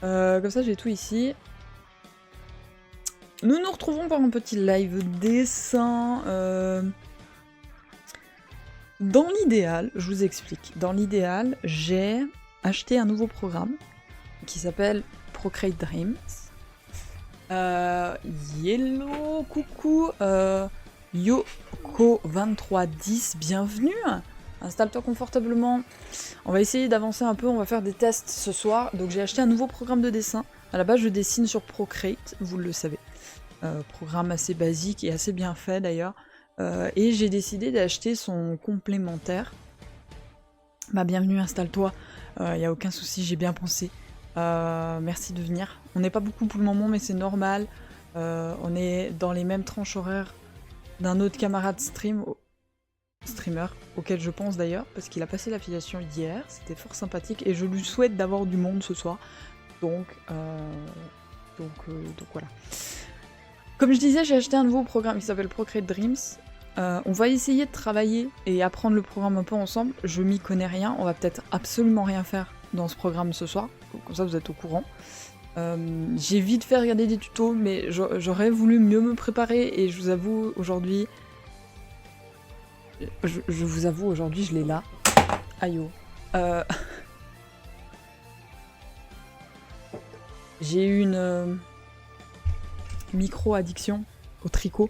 Comme ça j'ai tout ici. Nous nous retrouvons pour un petit live dessin. Dans l'idéal, je vous explique, dans l'idéal, j'ai acheté un nouveau programme qui s'appelle Procreate Dreams. Yellow, coucou, Yoko2310, bienvenue. Installe-toi confortablement. On va essayer d'avancer un peu, on va faire des tests ce soir. Donc j'ai acheté un nouveau programme de dessin. À la base, je dessine sur Procreate, vous le savez. Programme assez basique et assez bien fait d'ailleurs. Et j'ai décidé d'acheter son complémentaire. Bah bienvenue, installe-toi. Y a aucun souci, j'ai bien pensé. Merci de venir. On n'est pas beaucoup pour le moment, mais c'est normal. On est dans les mêmes tranches horaires d'un autre camarade streamer, auquel je pense d'ailleurs, parce qu'il a passé l'affiliation hier, c'était fort sympathique, et je lui souhaite d'avoir du monde ce soir. Donc voilà. Comme je disais, j'ai acheté un nouveau programme qui s'appelle Procreate Dreams. On va essayer de travailler et apprendre le programme un peu ensemble. Je m'y connais rien, on va peut-être absolument rien faire dans ce programme ce soir, comme ça vous êtes au courant. J'ai vite fait regarder des tutos, mais j'aurais voulu mieux me préparer, et je vous avoue aujourd'hui... Je vous avoue aujourd'hui, je l'ai là. Aïe oh. J'ai eu une micro-addiction au tricot.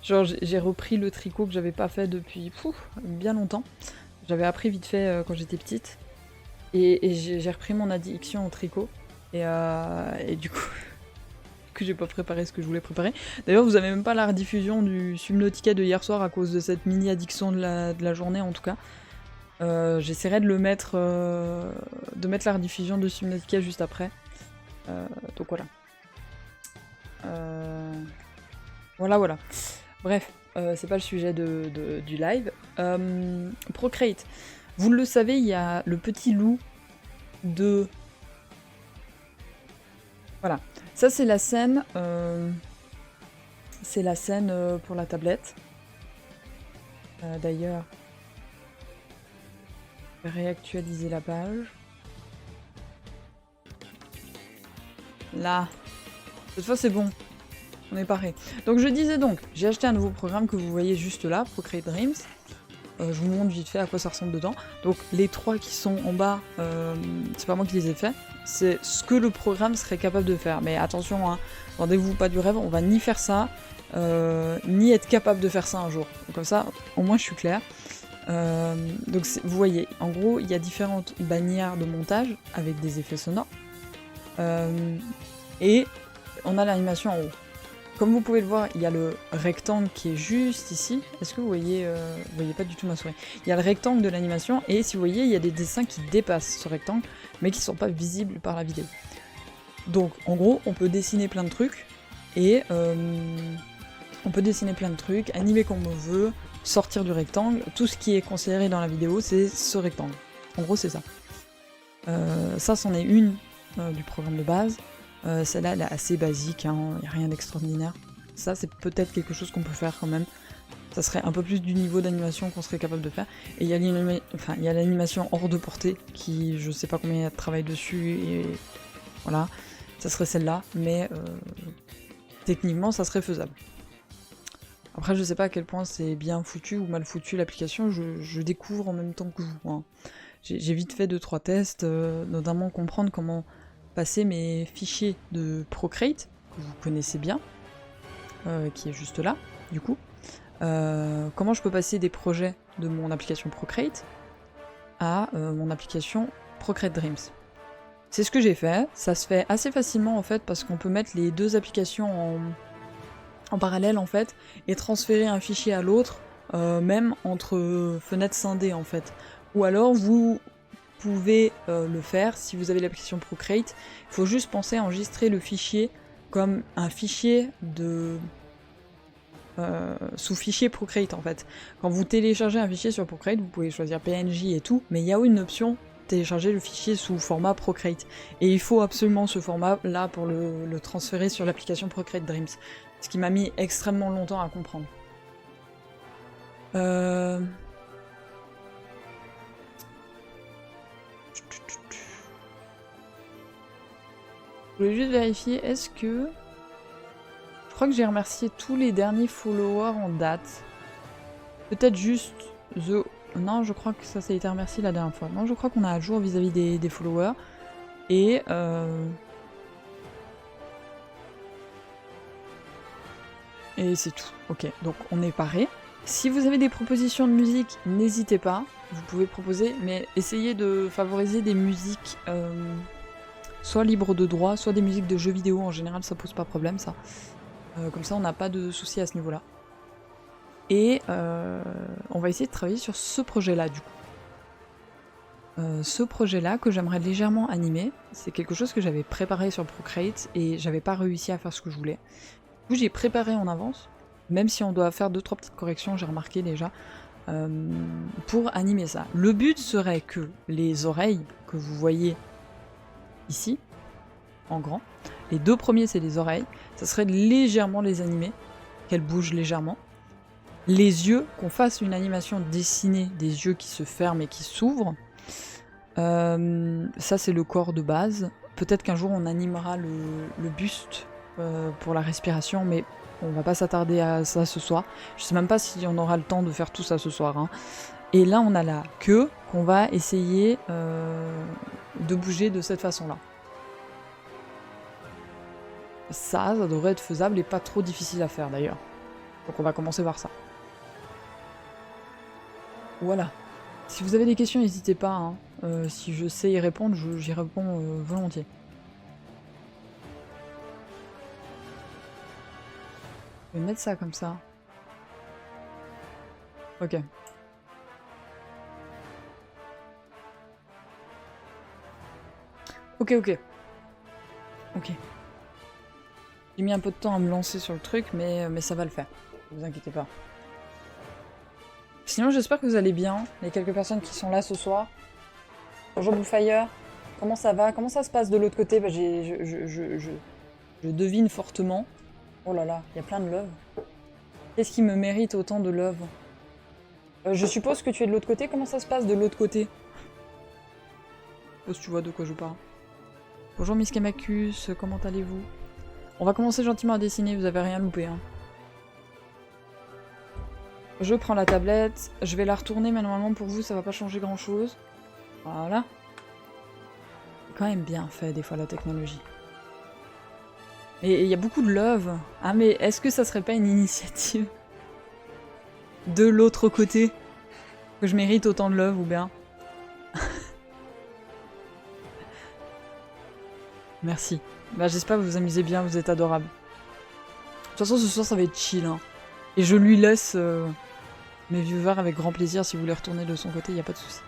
Genre j'ai repris le tricot que j'avais pas fait depuis bien longtemps. J'avais appris vite fait quand j'étais petite. Et j'ai repris mon addiction au tricot. Et du coup, j'ai pas préparé ce que je voulais préparer. D'ailleurs, vous avez même pas la rediffusion du Subnautica de hier soir à cause de cette mini-addiction de la journée en tout cas. J'essaierai de le mettre, de mettre la rediffusion de Subnautica juste après. Donc voilà. Voilà. Bref, c'est pas le sujet du live. Procreate. Vous le savez, il y a le petit loup de... Voilà. Ça, c'est la scène... c'est la scène pour la tablette. D'ailleurs... Je vais réactualiser la page. Là. Cette fois, c'est bon. On est paré. Donc je disais donc, j'ai acheté un nouveau programme que vous voyez juste là, Procreate Dreams. Je vous montre vite fait à quoi ça ressemble dedans. Donc les trois qui sont en bas, c'est pas moi qui les ai faits, c'est ce que le programme serait capable de faire. Mais attention, hein, rendez-vous pas du rêve, on va ni faire ça, ni être capable de faire ça un jour. Donc, comme ça, au moins je suis claire. Donc vous voyez, en gros, il y a différentes bannières de montage avec des effets sonores. Et on a l'animation en haut. Comme vous pouvez le voir, il y a le rectangle qui est juste ici. Est-ce que vous voyez pas du tout ma souris. Il y a le rectangle de l'animation, et si vous voyez, il y a des dessins qui dépassent ce rectangle, mais qui ne sont pas visibles par la vidéo. Donc, en gros, on peut dessiner plein de trucs, et animer comme on veut, sortir du rectangle. Tout ce qui est considéré dans la vidéo, c'est ce rectangle. En gros, c'est ça. Ça, c'en est une du programme de base. Celle-là, elle est assez basique, hein, y a rien d'extraordinaire. Ça, c'est peut-être quelque chose qu'on peut faire quand même. Ça serait un peu plus du niveau d'animation qu'on serait capable de faire. Et il y a l'animation hors de portée, qui, je sais pas combien il y a de travail dessus, et voilà. Ça serait celle-là, mais techniquement, ça serait faisable. Après, je sais pas à quel point c'est bien foutu ou mal foutu l'application, je découvre en même temps que vous. Hein. J'ai vite fait 2-3 tests, notamment comprendre comment passer mes fichiers de Procreate, que vous connaissez bien, qui est juste là, du coup. Comment je peux passer des projets de mon application Procreate à mon application Procreate Dreams. C'est ce que j'ai fait, ça se fait assez facilement en fait, parce qu'on peut mettre les deux applications en parallèle en fait, et transférer un fichier à l'autre, même entre fenêtres scindées en fait. Ou alors vous pouvez le faire si vous avez l'application Procreate. Il faut juste penser à enregistrer le fichier comme un fichier de sous fichier Procreate en fait. Quand vous téléchargez un fichier sur Procreate, vous pouvez choisir PNG et tout, mais il y a une option télécharger le fichier sous format Procreate. Et il faut absolument ce format là pour le transférer sur l'application Procreate Dreams. Ce qui m'a mis extrêmement longtemps à comprendre. Je voulais juste vérifier, est-ce que... Je crois que j'ai remercié tous les derniers followers en date. Peut-être juste The... Non, je crois que ça a été remercié la dernière fois. Non, je crois qu'on a à jour vis-à-vis des followers. Et... Et c'est tout. Ok, donc on est paré. Si vous avez des propositions de musique, n'hésitez pas. Vous pouvez proposer, mais essayez de favoriser des musiques soit libres de droit, soit des musiques de jeux vidéo. En général, ça pose pas problème, ça. Comme ça, on n'a pas de soucis à ce niveau-là. Et on va essayer de travailler sur ce projet-là, du coup. Ce projet-là, que j'aimerais légèrement animer, c'est quelque chose que j'avais préparé sur Procreate et j'avais pas réussi à faire ce que je voulais. Du coup, j'ai préparé en avance, même si on doit faire 2-3 petites corrections, j'ai remarqué déjà, pour animer ça. Le but serait que les oreilles que vous voyez ici, en grand, les 2 premiers c'est les oreilles, ça serait de légèrement les animer, qu'elles bougent légèrement. Les yeux, qu'on fasse une animation dessinée des yeux qui se ferment et qui s'ouvrent. Ça c'est le corps de base. Peut-être qu'un jour on animera le buste pour la respiration, mais on va pas s'attarder à ça ce soir. Je sais même pas si on aura le temps de faire tout ça ce soir. Hein. Et là on a la queue qu'on va essayer de bouger de cette façon-là. Ça devrait être faisable et pas trop difficile à faire d'ailleurs. Donc on va commencer par ça. Voilà. Si vous avez des questions, n'hésitez pas. Hein. Si je sais y répondre, j'y réponds volontiers. Je vais mettre ça comme ça. Ok. Ok. J'ai mis un peu de temps à me lancer sur le truc, mais ça va le faire. Ne vous inquiétez pas. Sinon, j'espère que vous allez bien, les quelques personnes qui sont là ce soir. Bonjour Bullfire, comment ça va? Comment ça se passe de l'autre côté? Bah, je devine fortement. Oh là là, il y a plein de love. Qu'est-ce qui me mérite autant de love? Je suppose que tu es de l'autre côté. Comment ça se passe de l'autre côté? Je suppose que tu vois de quoi je parle. Bonjour Miss Kamakus, comment allez-vous? On va commencer gentiment à dessiner, vous avez rien loupé. Hein. Je prends la tablette, je vais la retourner, mais normalement pour vous ça va pas changer grand chose. Voilà. C'est quand même bien fait des fois la technologie. Et il y a beaucoup de love. Ah mais est-ce que ça serait pas une initiative de l'autre côté? Que je mérite autant de love ou bien? Merci. Bah j'espère que vous vous amusez bien, vous êtes adorables. De toute façon ce soir ça va être chill. Hein. Et je lui laisse mes viewers avec grand plaisir si vous voulez retourner de son côté, il n'y a pas de souci. De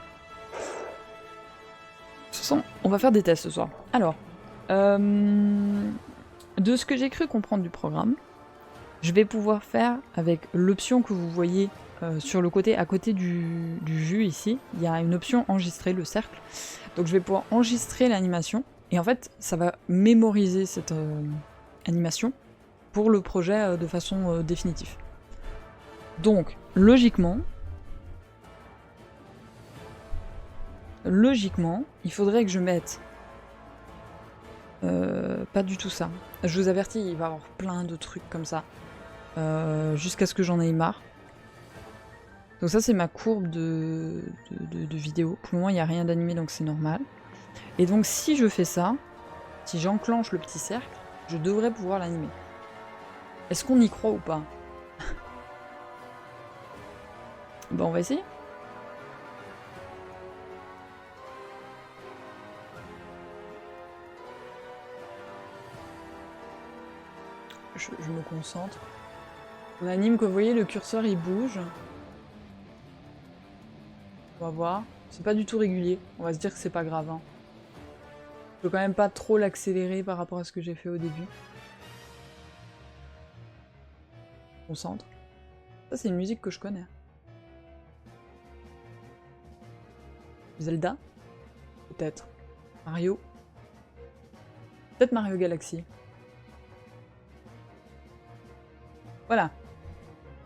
toute façon, on va faire des tests ce soir. Alors, de ce que j'ai cru comprendre du programme, je vais pouvoir faire avec l'option que vous voyez sur le côté, à côté du jus ici, il y a une option enregistrer, le cercle. Donc je vais pouvoir enregistrer l'animation, et en fait, ça va mémoriser cette animation pour le projet de façon définitive. Donc, logiquement, il faudrait que je mette... pas du tout ça. Je vous avertis, il va y avoir plein de trucs comme ça. Jusqu'à ce que j'en aie marre. Donc ça, c'est ma courbe de vidéo. Pour le moment, il n'y a rien d'animé, donc c'est normal. Et donc, si je fais ça, si j'enclenche le petit cercle, je devrais pouvoir l'animer. Est-ce qu'on y croit ou pas? Bon, on va essayer. Je me concentre. On anime, que vous voyez, le curseur il bouge. On va voir. C'est pas du tout régulier. On va se dire que c'est pas grave. Hein. Je peux quand même pas trop l'accélérer par rapport à ce que j'ai fait au début. Concentre. Ça, c'est une musique que je connais. Zelda? Peut-être. Mario? Peut-être Mario Galaxy. Voilà.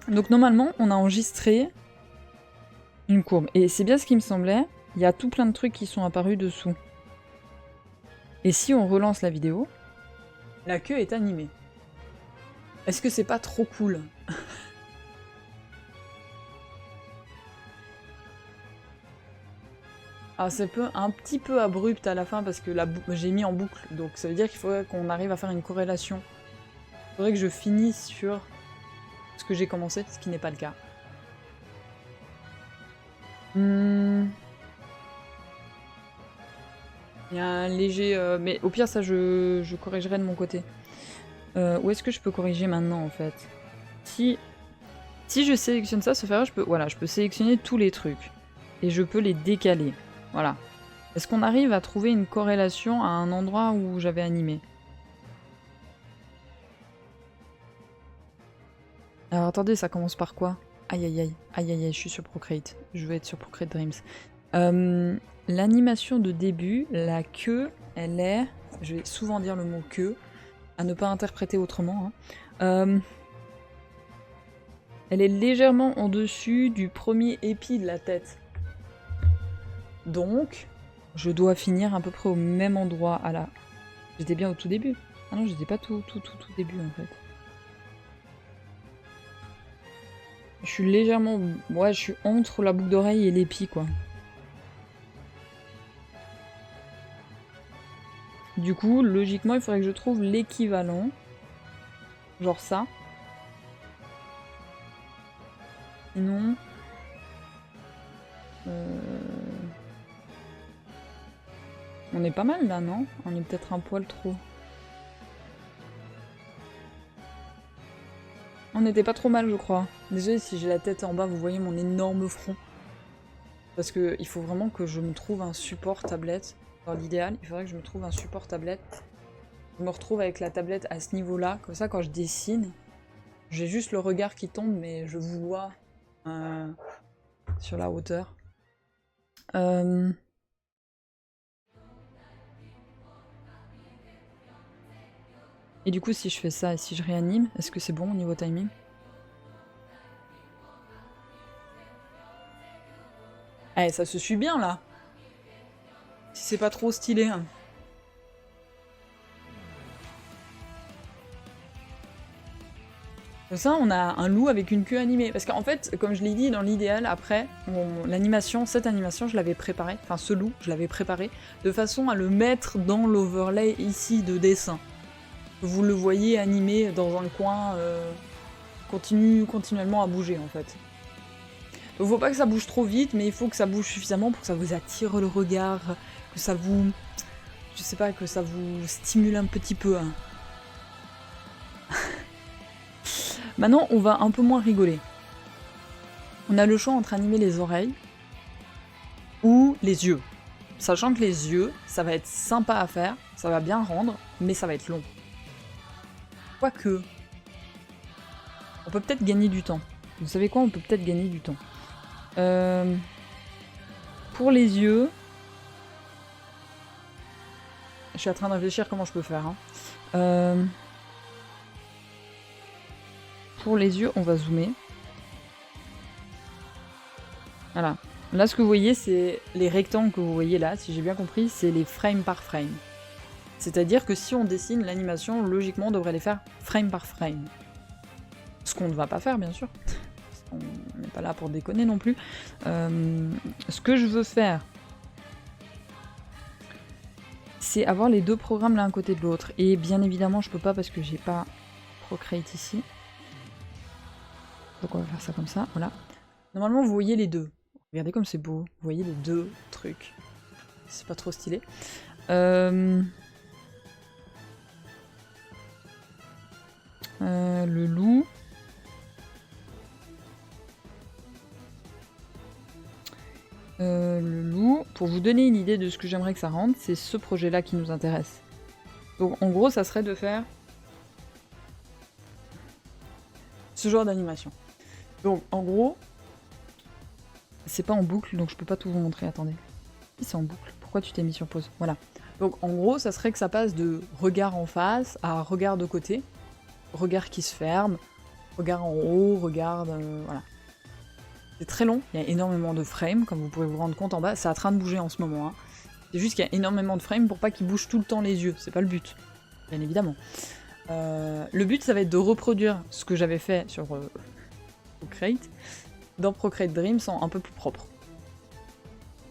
Donc normalement, on a enregistré une courbe. Et c'est bien ce qui me semblait. Il y a tout plein de trucs qui sont apparus dessous. Et si on relance la vidéo, La queue est animée. Est-ce que c'est pas trop cool? Alors c'est un petit peu abrupt à la fin parce que j'ai mis en boucle, donc ça veut dire qu'il faudrait qu'on arrive à faire une corrélation. Il faudrait que je finisse sur ce que j'ai commencé, ce qui n'est pas le cas. Il y a un léger... mais au pire ça je corrigerai de mon côté. Où est-ce que je peux corriger maintenant en fait? Si je sélectionne ça, ce faire, je peux sélectionner tous les trucs. Et je peux les décaler. Voilà. Est-ce qu'on arrive à trouver une corrélation à un endroit où j'avais animé? Alors attendez, ça commence par quoi? Aïe aïe aïe, aïe aïe aïe, je suis sur Procreate. Je vais être sur Procreate Dreams. L'animation de début, la queue, elle est... Je vais souvent dire le mot queue, à ne pas interpréter autrement. Hein. Elle est légèrement en dessus du premier épi de la tête. Donc, je dois finir à peu près au même endroit à la... J'étais bien au tout début. Ah non, j'étais pas tout début en fait. Je suis légèrement... Ouais, je suis entre la boucle d'oreille et l'épi quoi. Du coup, logiquement, il faudrait que je trouve l'équivalent. Genre ça. Sinon... On est pas mal là, non? On est peut-être un poil trop. On n'était pas trop mal, je crois. Désolé si j'ai la tête en bas, vous voyez mon énorme front. Parce que il faut vraiment que je me trouve un support tablette. Dans l'idéal, il faudrait que je me trouve un support tablette. Je me retrouve avec la tablette à ce niveau-là. Comme ça, quand je dessine, j'ai juste le regard qui tombe, mais je vous vois sur la hauteur. Et du coup, si je fais ça et si je réanime, est-ce que c'est bon au niveau timing? Eh, ça se suit bien, là. Si c'est pas trop stylé. Hein. Comme ça, on a un loup avec une queue animée. Parce qu'en fait, comme je l'ai dit, dans l'idéal, après, cette animation, je l'avais préparée. Enfin, ce loup, je l'avais préparé de façon à le mettre dans l'overlay ici de dessin. Vous le voyez animé dans un coin, continuellement à bouger en fait. Donc faut pas que ça bouge trop vite, mais il faut que ça bouge suffisamment pour que ça vous attire le regard, que ça vous... Je sais pas, que ça vous stimule un petit peu. Hein. Maintenant, on va un peu moins rigoler. On a le choix entre animer les oreilles ou les yeux. Sachant que les yeux, ça va être sympa à faire, ça va bien rendre, mais ça va être long. Quoique, on peut peut-être gagner du temps. Vous savez quoi? On peut peut-être gagner du temps. Pour les yeux, je suis en train de réfléchir comment je peux faire. Hein. Pour les yeux, on va zoomer. Voilà. Là, ce que vous voyez, c'est les rectangles que vous voyez là, si j'ai bien compris, c'est les frames par frame. C'est-à-dire que si on dessine l'animation, logiquement, on devrait les faire frame par frame. Ce qu'on ne va pas faire, bien sûr. On n'est pas là pour déconner non plus. Ce que je veux faire, c'est avoir les deux programmes l'un à côté de l'autre. Et bien évidemment, je peux pas parce que j'ai pas Procreate ici. Donc on va faire ça comme ça, voilà. Normalement, vous voyez les deux. Regardez comme c'est beau. Vous voyez les deux trucs. C'est pas trop stylé. Le loup. Le loup, pour vous donner une idée de ce que j'aimerais que ça rende, c'est ce projet-là qui nous intéresse. Donc en gros, ça serait de faire ce genre d'animation. Donc en gros, c'est pas en boucle, donc je peux pas tout vous montrer, attendez. Si c'est en boucle, pourquoi tu t'es mis sur pause? Voilà. Donc en gros, ça serait que ça passe de regard en face à regard de côté, regard qui se ferme, regard en haut, regard... voilà. C'est très long, il y a énormément de frames, comme vous pouvez vous rendre compte en bas, c'est en train de bouger en ce moment. Hein. C'est juste qu'il y a énormément de frames pour pas qu'ils bougent tout le temps les yeux, c'est pas le but. bien évidemment. Le but, ça va être de reproduire ce que j'avais fait sur Procreate, dans Procreate Dreams, en un peu plus propre.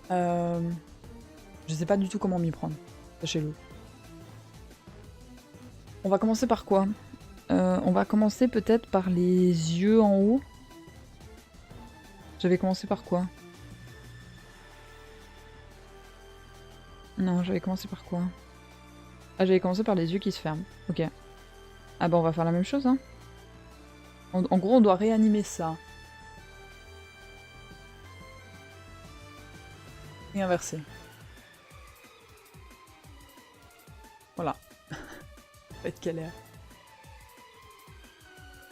Je sais pas du tout comment m'y prendre, sachez-le. On va commencer par quoi? On va commencer peut-être par les yeux en haut. J'avais commencé par quoi? Non, j'avais commencé par quoi? Ah, j'avais commencé par les yeux qui se ferment. Ok. Ah bah on va faire la même chose, hein. En gros, on doit réanimer ça. Et inverser. Voilà. Faites quelle heure?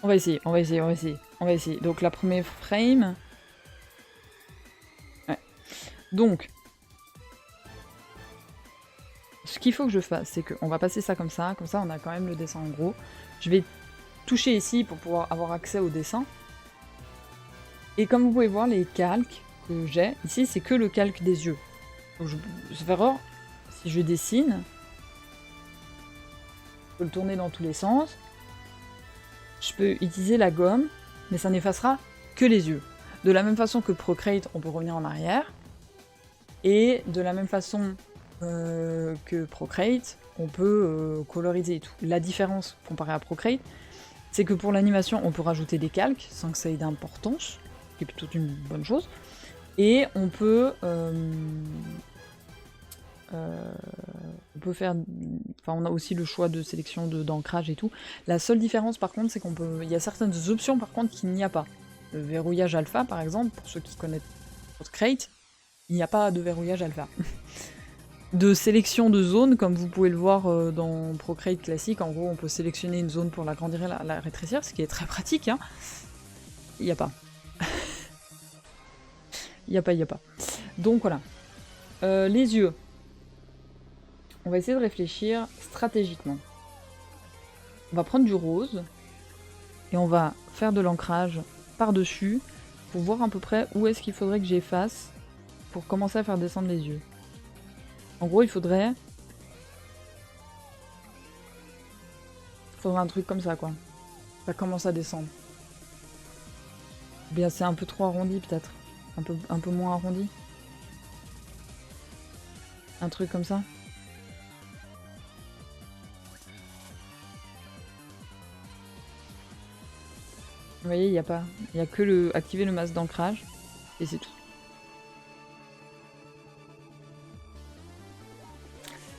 On va essayer, on va essayer, on va essayer. On va essayer. Donc la première frame... Ouais. Donc... Ce qu'il faut que je fasse, c'est qu'on va passer ça, comme ça on a quand même le dessin en gros. Je vais toucher ici pour pouvoir avoir accès au dessin. Et comme vous pouvez voir, les calques que j'ai, ici c'est que le calque des yeux. Donc je vais erreur, si je dessine, je peux le tourner dans tous les sens. Je peux utiliser la gomme, mais ça n'effacera que les yeux. De la même façon que Procreate, on peut revenir en arrière. Et de la même façon que Procreate, on peut coloriser et tout. La différence comparée à Procreate, c'est que pour l'animation, on peut rajouter des calques sans que ça ait d'importance, ce qui est plutôt une bonne chose. Et on peut faire... Enfin, on a aussi le choix de sélection d'ancrage et tout. La seule différence, par contre, c'est qu'on peut... Il y a certaines options, par contre, qu'il n'y a pas. Le verrouillage alpha, par exemple, pour ceux qui connaissent Procreate, il n'y a pas de verrouillage alpha. De sélection de zones, comme vous pouvez le voir dans Procreate classique, en gros on peut sélectionner une zone pour l'agrandir et la rétrécir, ce qui est très pratique, hein. Il n'y a pas. Il n'y a pas. Donc voilà. Les yeux. On va essayer de réfléchir stratégiquement. On va prendre du rose, et on va faire de l'ancrage par-dessus, pour voir à peu près où est-ce qu'il faudrait que j'efface, pour commencer à faire descendre les yeux. En gros, il faudrait un truc comme ça, quoi. Ça commence à descendre. Bien, c'est un peu trop arrondi, peut-être. Un peu moins arrondi. Un truc comme ça. Vous voyez, il n'y a pas. Il n'y a que le activer le masque d'ancrage. Et c'est tout.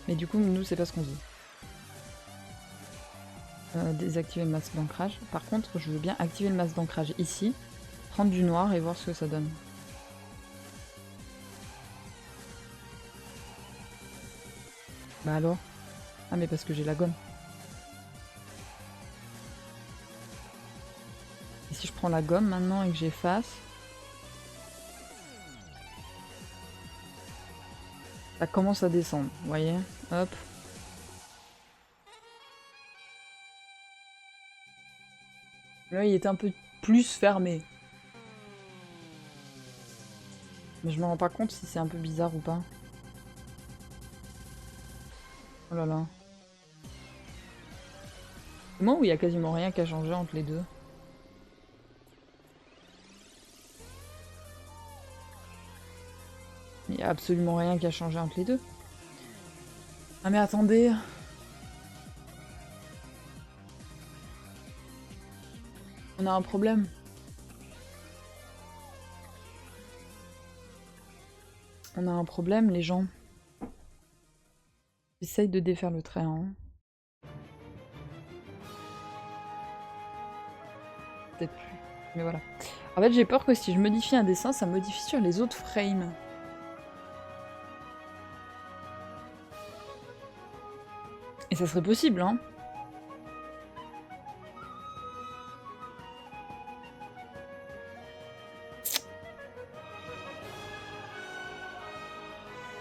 Mais du coup, nous, c'est pas ce qu'on dit. Désactiver le masque d'ancrage. Par contre, je veux bien activer le masque d'ancrage ici, prendre du noir et voir ce que ça donne. Bah alors? Ah mais parce que j'ai la gomme. Et si je prends la gomme maintenant et que j'efface... Ça commence à descendre, vous voyez? Hop. Là, il était un peu plus fermé. Mais je me rends pas compte si c'est un peu bizarre ou pas. Oh là là. C'est moi où il y a quasiment rien qui a changé entre les deux? Il y a absolument rien qui a changé entre les deux. Ah mais attendez. On a un problème. On a un problème, les gens. J'essaye de défaire le trait, hein. Peut-être plus. Mais voilà. En fait, j'ai peur que si je modifie un dessin, ça modifie sur les autres frames. Et ça serait possible, hein.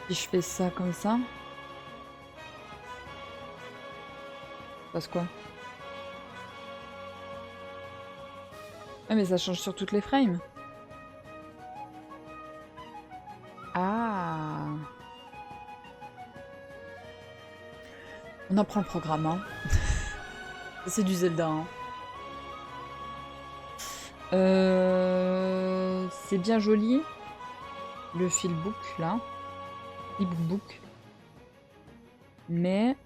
Si je fais ça comme ça... Ça passe quoi? Ah mais ça change sur toutes les frames. Ah. On apprend le programme, hein. C'est du Zelda, hein. C'est bien joli. Le filbook, là. Ebook. Mais...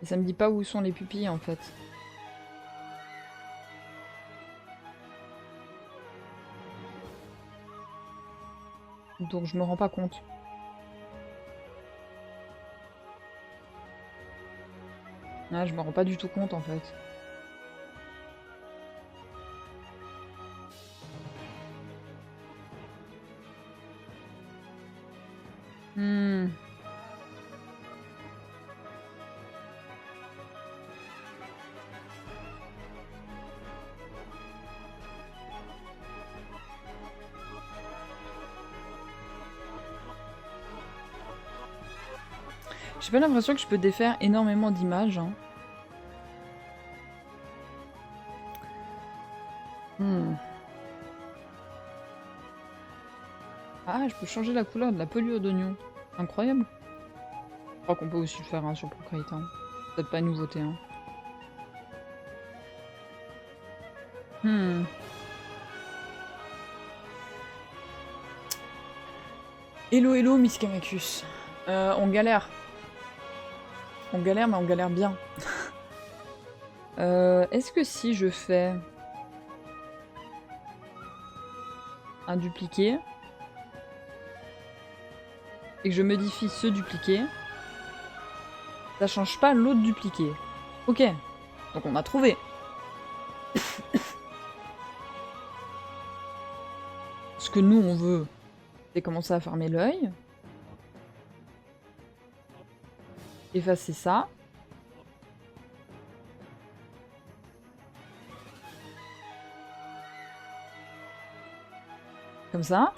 ça me dit pas où sont les pupilles, en fait. Donc je me rends pas compte. Ah, je me rends pas du tout compte en fait. J'ai pas l'impression que je peux défaire énormément d'images. Hein. Ah, je peux changer la couleur de la pelure d'oignon. Incroyable. Je crois qu'on peut aussi le faire hein, sur Procreate. Hein. Peut-être pas une nouveauté. Hein. Hello, hello, Miss Kamacus. On galère. On galère, mais on galère bien. Est-ce que si je fais un dupliqué et que je modifie ce dupliqué, ça change pas l'autre dupliqué. Ok, donc on a trouvé. Ce que nous on veut, c'est commencer à fermer l'œil. Effacer ça. Comme ça.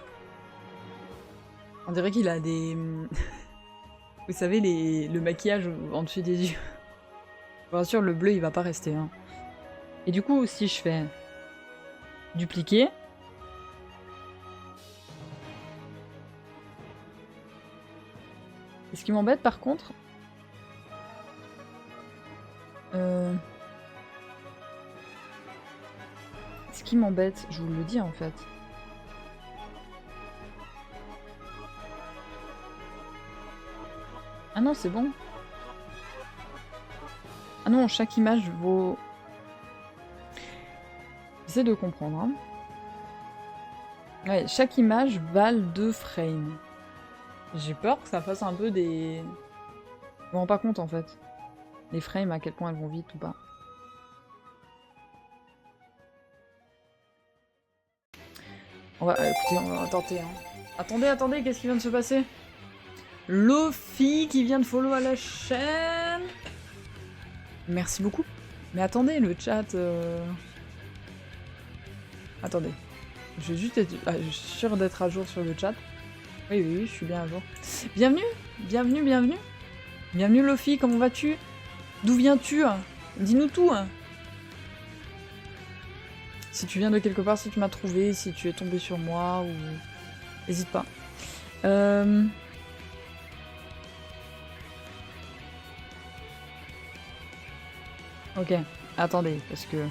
On dirait qu'il a des... Vous savez, le maquillage en dessus des yeux. Bien sûr, le bleu, il va pas rester. Hein. Et du coup, si je fais dupliquer... Et ce qui m'embête, par contre... Ce qui m'embête, je vous le dis en fait... Ah non, c'est bon. Ah non, chaque image vaut... J'essaie de comprendre. Hein. Ouais, chaque image vale 2 frames. J'ai peur que ça fasse un peu des... Je me rends pas compte en fait. Les frames, à quel point elles vont vite ou pas. Écoutez, on va tenter. Hein. Attendez, qu'est-ce qui vient de se passer? Lofi qui vient de follow à la chaîne. Merci beaucoup. Mais attendez, le chat... Attendez. Je vais juste être... je suis sûre d'être à jour sur le chat. Oui, je suis bien à jour. Bienvenue. Bienvenue Lofi, comment vas-tu? D'où viens-tu? Dis-nous tout. Si tu viens de quelque part, si tu m'as trouvé, si tu es tombé sur moi, ou... N'hésite pas. Ok, attendez, parce que...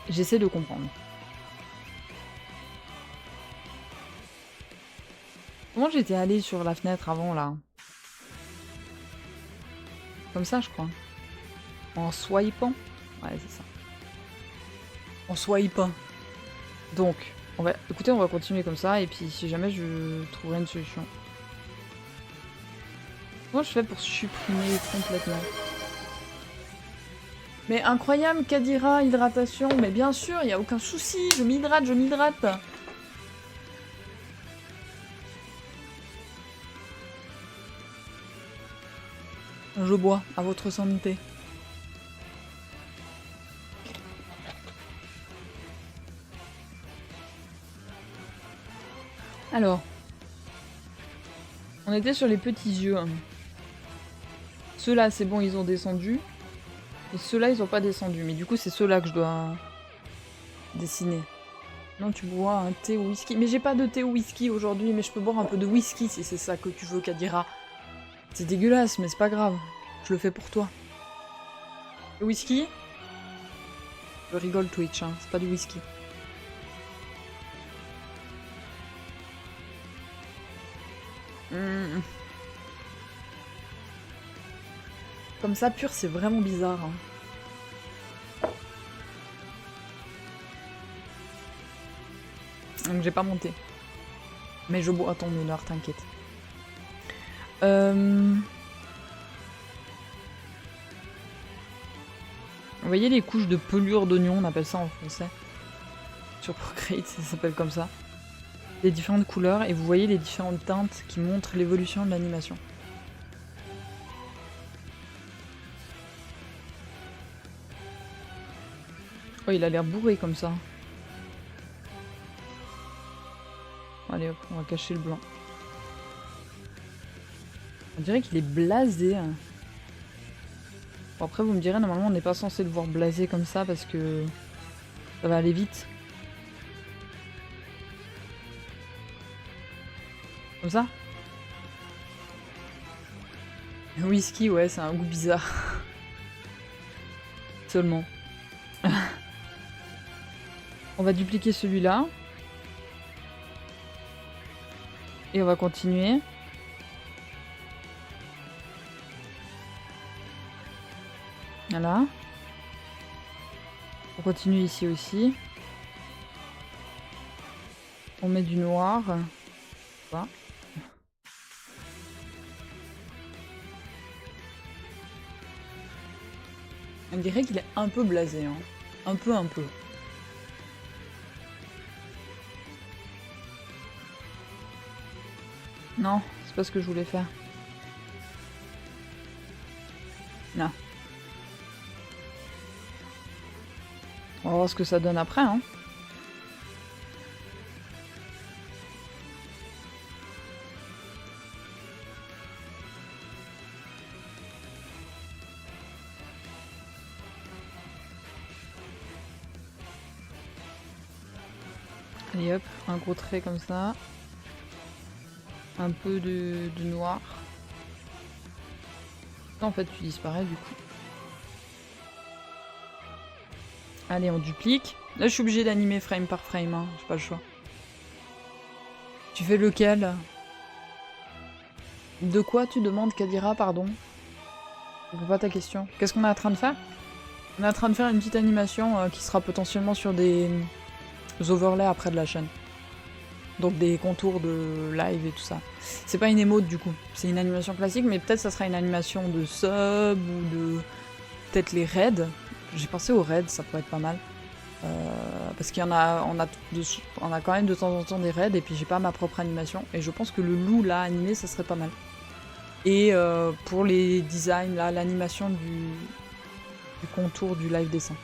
J'essaie de comprendre. Comment j'étais allée sur la fenêtre avant, là? Comme ça, je crois. En swipant. Ouais, c'est ça. En swipant. Donc, écoutez, on va continuer comme ça, et puis si jamais je trouverai une solution. Comment je fais pour supprimer complètement? Mais incroyable, Kadira, hydratation. Mais bien sûr, il n'y a aucun souci. Je m'hydrate. Je bois, à votre santé. Alors. On était sur les petits yeux. Hein. Ceux-là, c'est bon, ils ont descendu. Et ceux-là, ils ont pas descendu. Mais du coup, c'est ceux-là que je dois dessiner. Non, tu bois un thé au whisky. Mais j'ai pas de thé au whisky aujourd'hui, mais je peux boire un peu de whisky si c'est ça que tu veux, Kadira. C'est dégueulasse, mais c'est pas grave. Je le fais pour toi. Le whisky? Je rigole Twitch, hein. C'est pas du whisky. Comme ça, pur, c'est vraiment bizarre. Hein. Donc j'ai pas monté. Mais je bois à ton honneur, t'inquiète. Vous voyez les couches de pelure d'oignon, on appelle ça en français. Sur Procreate, ça s'appelle comme ça. Les différentes couleurs, et vous voyez les différentes teintes qui montrent l'évolution de l'animation. Oh, il a l'air bourré comme ça. Allez hop, on va cacher le blanc. On dirait qu'il est blasé. Hein. Bon, après, vous me direz, normalement, on n'est pas censé le voir blasé comme ça parce que ça va aller vite. Comme ça? Whisky, ouais, c'est un goût bizarre. Seulement. On va dupliquer celui-là. Et on va continuer. Voilà. On continue ici aussi. On met du noir. Voilà. On dirait qu'il est un peu blasé. Hein. Un peu. Non, c'est pas ce que je voulais faire. Non. On va voir ce que ça donne après, hein. Allez hop, un gros trait comme ça. Un peu de noir. En fait, tu disparais du coup. Allez, on duplique. Là, je suis obligée d'animer frame par frame, hein. J'ai pas le choix. Tu fais lequel? De quoi tu demandes, Kadira, pardon? Je comprends pas ta question. Qu'est-ce qu'on est en train de faire? On est en train de faire une petite animation qui sera potentiellement sur des overlays après de la chaîne. Donc des contours de live et tout ça. C'est pas une emote du coup, c'est une animation classique, mais peut-être ça sera une animation de sub ou de... peut-être les raids. J'ai pensé aux raids, ça pourrait être pas mal. Parce qu'il y en a, on a quand même de temps en temps des raids, et puis j'ai pas ma propre animation. Et je pense que le loup là animé, ça serait pas mal. Et pour les designs là, l'animation du contour du live dessin.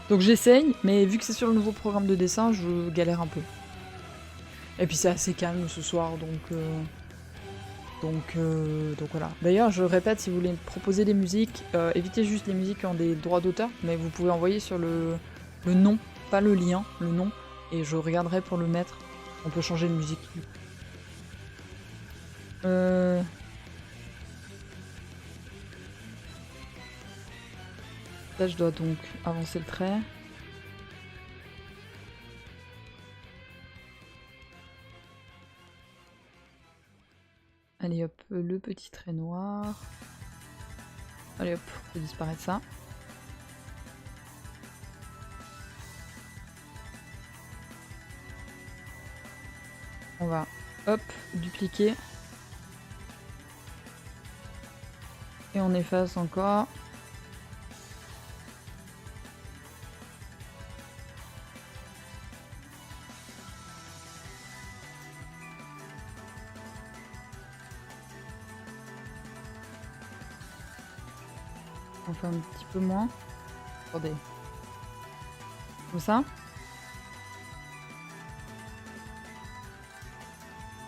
Donc j'essaye, mais vu que c'est sur le nouveau programme de dessin, je galère un peu. Et puis c'est assez calme ce soir, donc voilà. D'ailleurs, je répète, si vous voulez proposer des musiques, évitez juste les musiques qui ont des droits d'auteur, mais vous pouvez envoyer sur le nom, pas le lien, le nom, et je regarderai pour le mettre. On peut changer de musique. Là, je dois donc avancer le trait. Allez hop, le petit trait noir. Allez hop, on fait disparaître ça. On va, hop, dupliquer. Et on efface encore. On fait un petit peu moins. Attendez. Comme ça.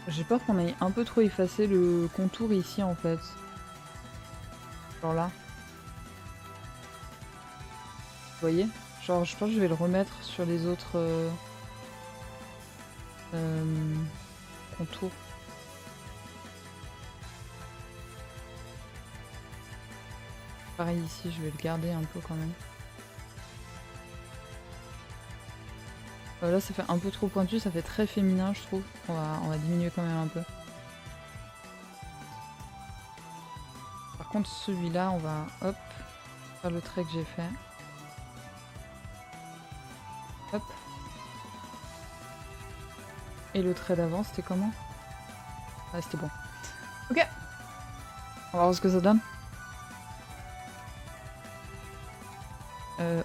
J'ai peur qu'on ait un peu trop effacé le contour ici en fait. Genre là. Vous voyez? Genre, je pense que je vais le remettre sur les autres contours. Pareil ici, je vais le garder un peu quand même. Là, ça fait un peu trop pointu, ça fait très féminin, je trouve. On va diminuer quand même un peu. Par contre, celui-là, on va, hop, faire le trait que j'ai fait. Hop. Et le trait d'avant, c'était comment? Ah, c'était bon. Ok. On va voir ce que ça donne.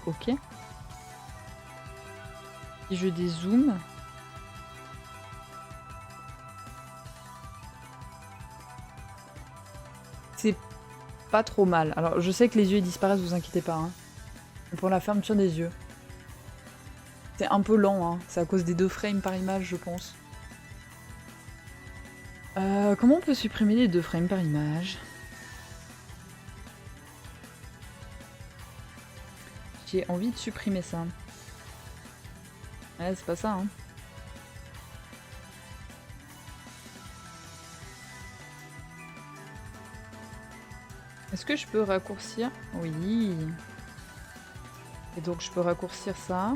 Ok. Si je dézoome... C'est pas trop mal. Alors, je sais que les yeux ils disparaissent, vous inquiétez pas. Hein. Mais pour la fermeture des yeux. C'est un peu lent, hein. C'est à cause des 2 frames par image, je pense. Comment on peut supprimer les 2 frames par image? J'ai envie de supprimer ça. Ouais, c'est pas ça, hein. Est-ce que je peux raccourcir? Oui. Et donc je peux raccourcir ça.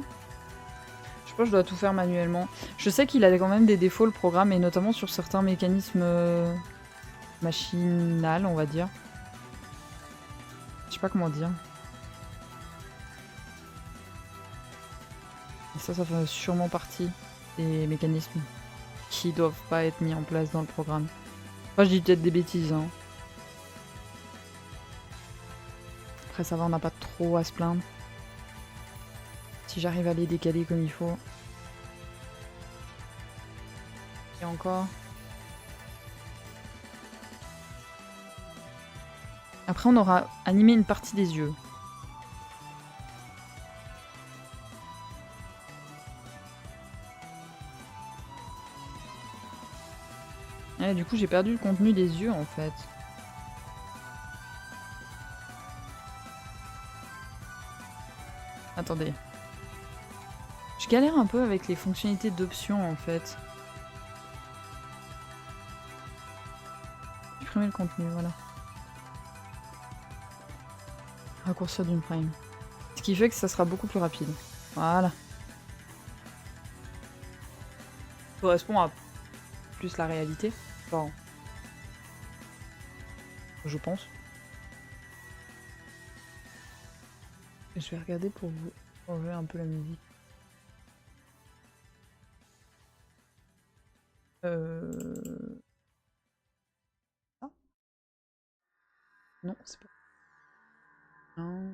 Je pense que je dois tout faire manuellement. Je sais qu'il a quand même des défauts le programme, et notamment sur certains mécanismes machinal, on va dire. Je sais pas comment dire. Et ça fait sûrement partie des mécanismes qui doivent pas être mis en place dans le programme. Moi je dis peut-être des bêtises, hein. Après ça va, on n'a pas trop à se plaindre. Si j'arrive à les décaler comme il faut. Et encore. Après on aura animé une partie des yeux. Ouais, du coup j'ai perdu le contenu des yeux en fait. Attendez. Je galère un peu avec les fonctionnalités d'options en fait. Supprimer le contenu, voilà. Raccourcir d'une frame. Ce qui fait que ça sera beaucoup plus rapide. Voilà. Ça correspond à plus la réalité. Enfin, je pense. Et je vais regarder pour vous changer un peu la musique. Ah. Non, c'est pas... Non.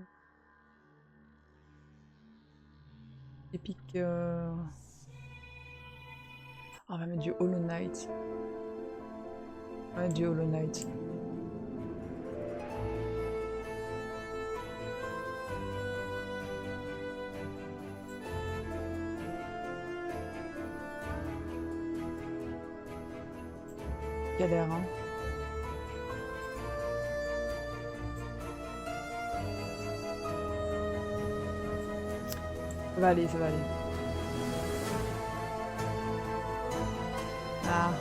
Epic... Ah, on va mettre du Hollow Knight. Ouais, du Hollow Knight. Galère, hein. Ça va aller, ça va aller. Ah.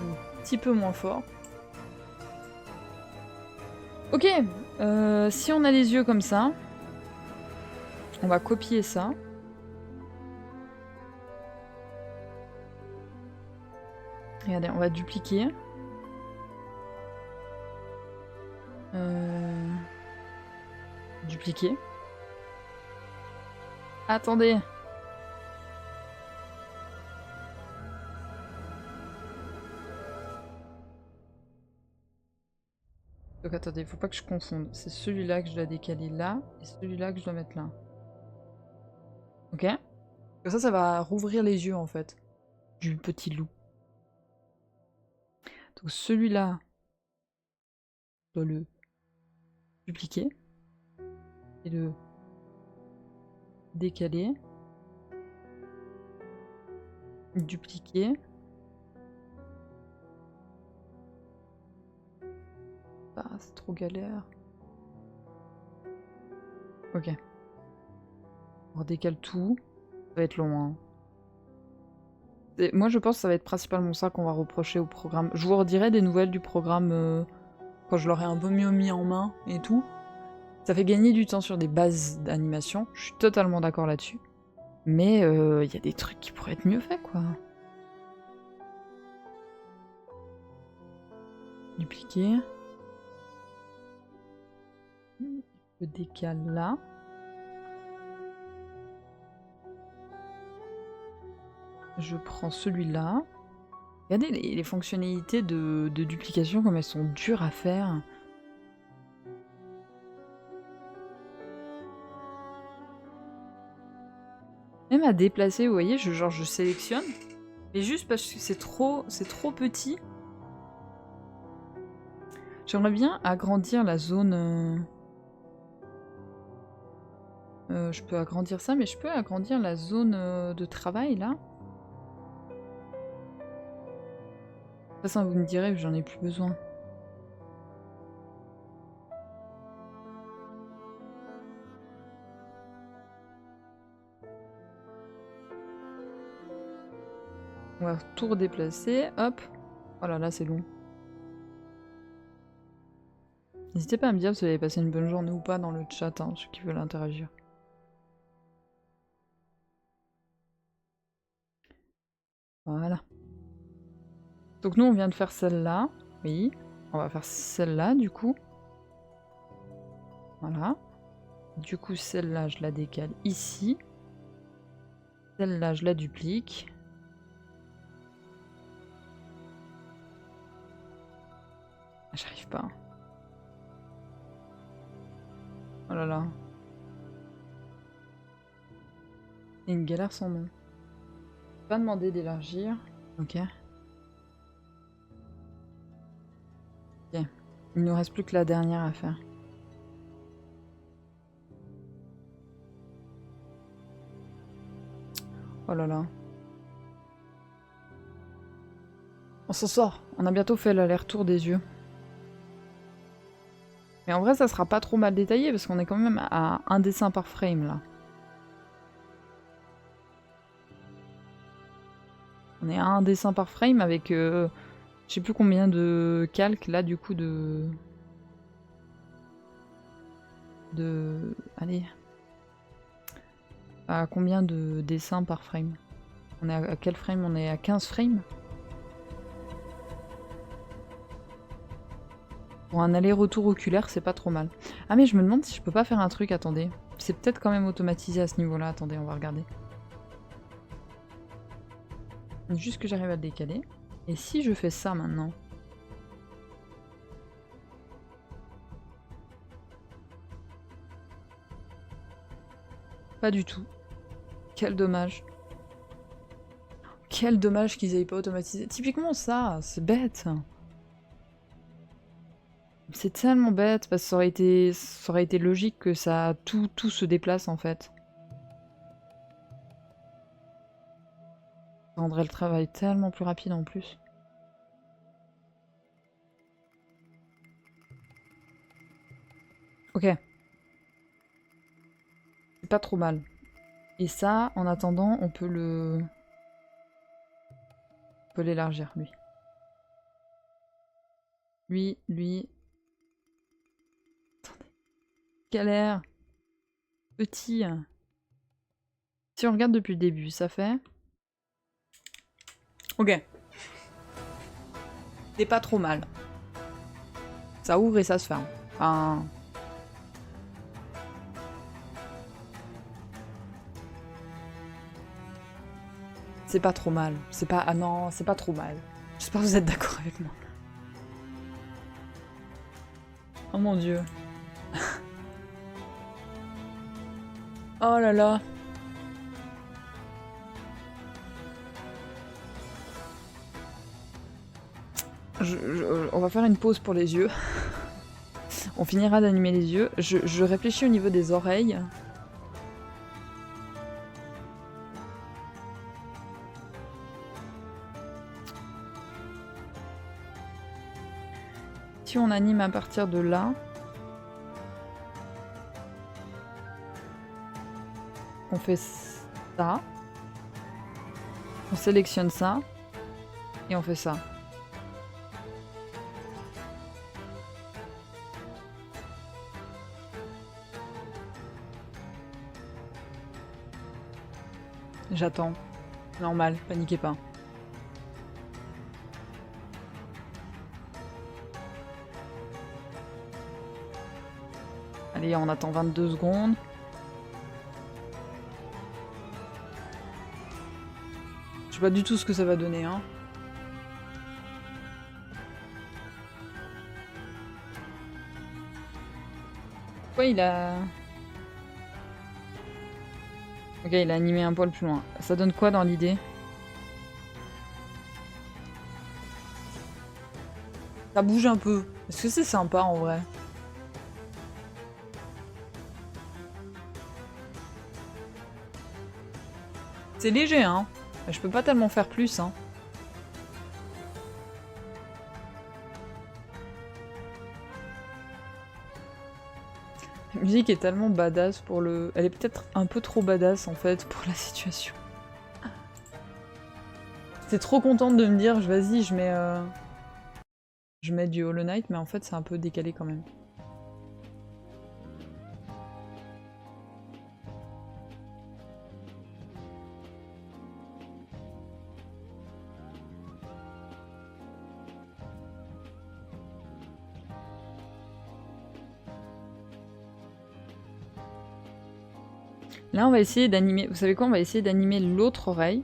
Un petit peu moins fort. Ok, si on a les yeux comme ça, on va copier ça. Regardez, on va dupliquer. Dupliquer. Attendez. Donc attendez, faut pas que je confonde. C'est celui-là que je dois décaler là, et celui-là que je dois mettre là. Ok? Comme ça va rouvrir les yeux en fait, du petit loup. Donc celui-là, je dois le dupliquer. Et le décaler. Dupliquer. c'est trop galère. Ok. On redécale tout. Ça va être long, hein. Moi, je pense que ça va être principalement ça qu'on va reprocher au programme. Je vous redirai des nouvelles du programme quand je l'aurai un peu mieux mis en main et tout. Ça fait gagner du temps sur des bases d'animation. Je suis totalement d'accord là-dessus. Mais y a des trucs qui pourraient être mieux faits, quoi. Dupliquer. Je décale là. Je prends celui-là. Regardez les fonctionnalités de duplication, comme elles sont dures à faire. Même à déplacer, vous voyez, genre je sélectionne. Mais juste parce que c'est trop petit. J'aimerais bien agrandir la zone... je peux agrandir ça, mais je peux agrandir la zone de travail, là. De toute façon, vous me direz que j'en ai plus besoin. On va tout redéplacer, hop. Oh là là, c'est long. N'hésitez pas à me dire si vous avez passé une bonne journée ou pas dans le chat, hein, ceux qui veulent interagir. Voilà. Donc nous, on vient de faire celle-là. Oui. On va faire celle-là, du coup. Voilà. Du coup, celle-là, je la décale ici. Celle-là, je la duplique. J'arrive pas. Oh là là. Il y a une galère sans nom. Pas demander d'élargir. Ok. Ok. Il nous reste plus que la dernière à faire. Oh là là. On s'en sort. On a bientôt fait l'aller-retour des yeux. Mais en vrai, ça sera pas trop mal détaillé parce qu'on est quand même à un dessin par frame là. On est à un dessin par frame avec je sais plus combien de calques là du coup de... Allez. À combien de dessins par frame? On est à quel frame? On est à 15 frames? Pour un aller-retour oculaire, c'est pas trop mal. Ah mais je me demande si je peux pas faire un truc, attendez. C'est peut-être quand même automatisé à ce niveau-là, attendez, on va regarder. Juste que j'arrive à le décaler. Et si je fais ça maintenant? Pas du tout. Quel dommage. Quel dommage qu'ils aient pas automatisé. Typiquement ça, c'est bête. C'est tellement bête parce que ça aurait été logique que ça tout se déplace en fait. Ça rendrait le travail tellement plus rapide en plus. Ok. C'est pas trop mal. Et ça, en attendant, on peut l'élargir, lui. Lui... Attendez. Galère. Petit. Si on regarde depuis le début, ça fait... Ok. C'est pas trop mal. Ça ouvre et ça se ferme. Enfin... C'est pas trop mal. C'est pas... Ah non, c'est pas trop mal. J'espère que vous êtes d'accord avec moi. Oh mon dieu. Oh là là. On va faire une pause pour les yeux. On finira d'animer les yeux. Je réfléchis au niveau des oreilles. Si si on anime à partir de là, on fait ça, on sélectionne ça, et on fait ça. J'attends. Normal, paniquez pas. Allez, on attend 22 secondes. Je sais pas du tout ce que ça va donner, hein. Pourquoi il a... Ok, il a animé un poil plus loin. Ça donne quoi dans l'idée? Ça bouge un peu. Est-ce que c'est sympa en vrai? C'est léger, hein. Je peux pas tellement faire plus, hein. La musique est tellement badass pour le... Elle est peut-être un peu trop badass en fait pour la situation. J'étais trop contente de me dire, vas-y, je mets du Hollow Knight, mais en fait c'est un peu décalé quand même. Là on va essayer d'animer... Vous savez quoi? On va essayer d'animer l'autre oreille.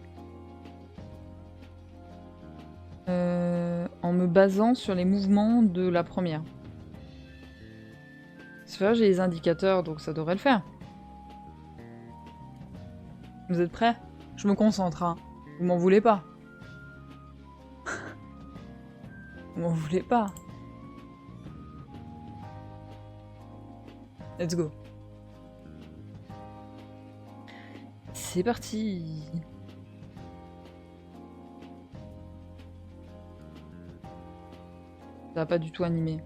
En me basant sur les mouvements de la première. C'est vrai, j'ai les indicateurs, donc ça devrait le faire. Vous êtes prêts? Je me concentre, hein. Vous m'en voulez pas. Vous m'en voulez pas. Let's go. C'est parti. Ça va pas du tout animé.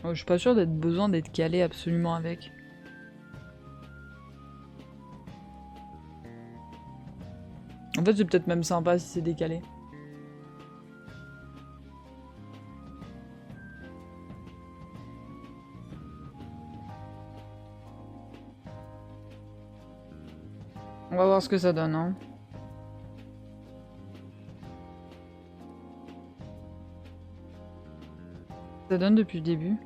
Je suis pas sûre d'être besoin d'être calé absolument avec. En fait, c'est peut-être même sympa si c'est décalé. On va voir ce que ça donne, hein. Ça donne depuis le début.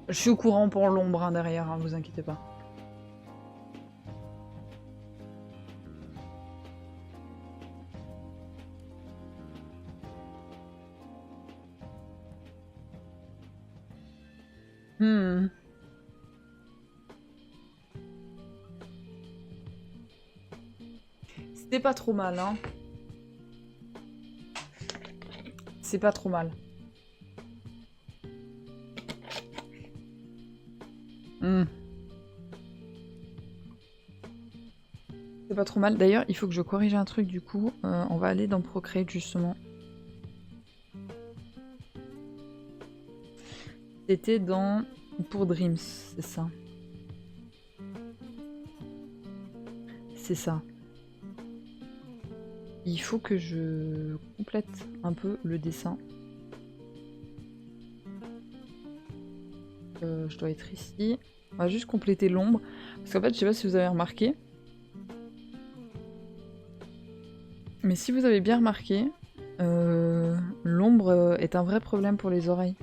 Je suis au courant pour l'ombre hein, derrière, hein, vous inquiétez pas. C'était pas trop mal, hein. C'est pas trop mal. C'est pas trop mal. D'ailleurs, il faut que je corrige un truc du coup. On va aller dans Procreate justement. C'était dans... pour Dreams, c'est ça. C'est ça. Il faut que je complète un peu le dessin. Je dois être ici. On va juste compléter l'ombre. Parce qu'en fait, je sais pas si vous avez remarqué. Mais si vous avez bien remarqué, l'ombre est un vrai problème pour les oreilles.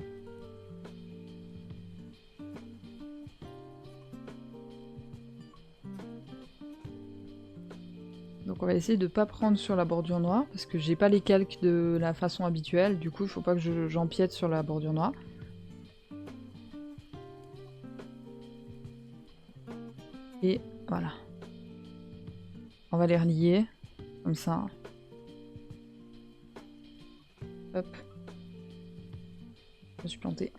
Donc on va essayer de pas prendre sur la bordure noire, parce que j'ai pas les calques de la façon habituelle, du coup il faut pas que j'empiète sur la bordure noire. Et voilà. On va les relier, comme ça. Hop. Je me suis plantée.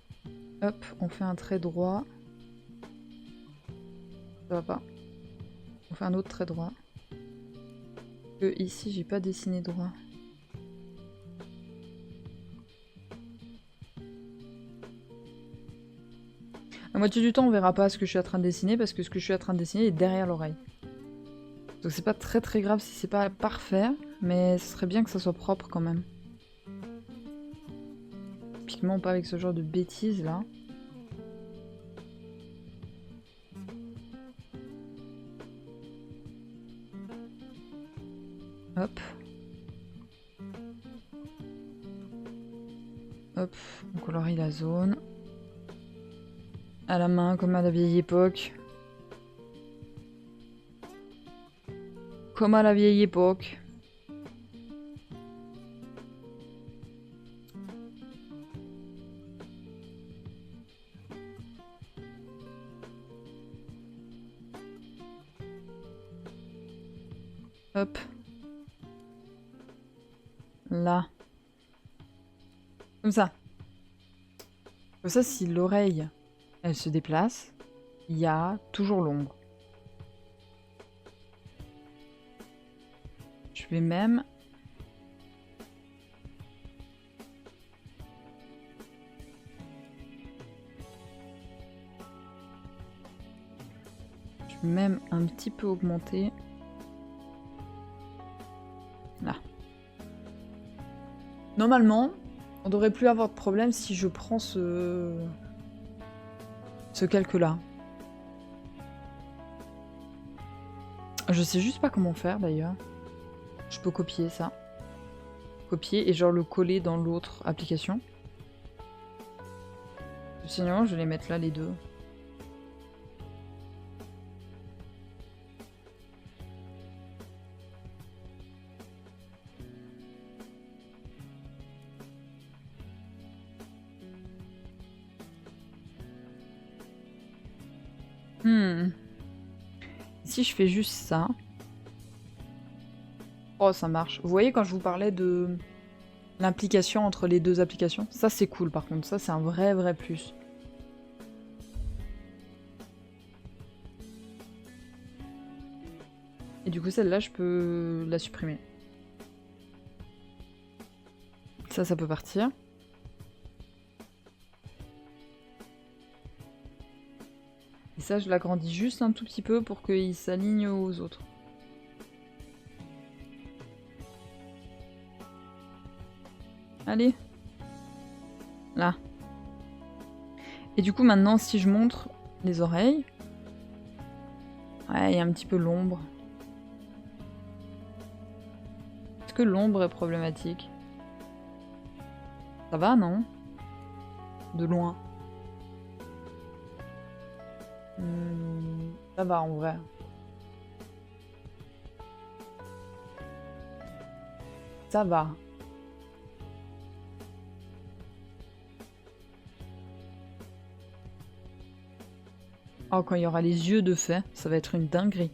Hop, on fait un trait droit. Ça va pas. On fait un autre trait droit. Que ici, j'ai pas dessiné droit. La moitié du temps, on verra pas ce que je suis en train de dessiner parce que ce que je suis en train de dessiner est derrière l'oreille. Donc c'est pas très grave si c'est pas parfait, mais ce serait bien que ça soit propre quand même. Typiquement pas avec ce genre de bêtises là. Hop. Hop, on colorie la zone. À la main, comme à la vieille époque. Comme à la vieille époque. Hop. Là. Comme ça. Comme ça, si l'oreille, elle se déplace, il y a toujours l'ombre. Je vais même... Je vais même un petit peu augmenter. Là. Normalement, on devrait plus avoir de problème si je prends ce calque-là. Je sais juste pas comment faire d'ailleurs. Je peux copier ça. Copier et genre le coller dans l'autre application. Sinon, je vais les mettre là les deux. Si je fais juste ça... Oh, ça marche. Vous voyez quand je vous parlais de l'implication entre les deux applications? Ça, c'est cool par contre. Ça, c'est un vrai plus. Et du coup, celle-là, je peux la supprimer. Ça peut partir. Et ça, je l'agrandis juste un tout petit peu pour qu'il s'aligne aux autres. Allez. Là. Et du coup, maintenant, si je montre les oreilles... Ouais, il y a un petit peu l'ombre. Est-ce que l'ombre est problématique? Ça va, non? De loin. Ça va, en vrai. Ça va. Oh, quand il y aura les yeux de fait, ça va être une dinguerie.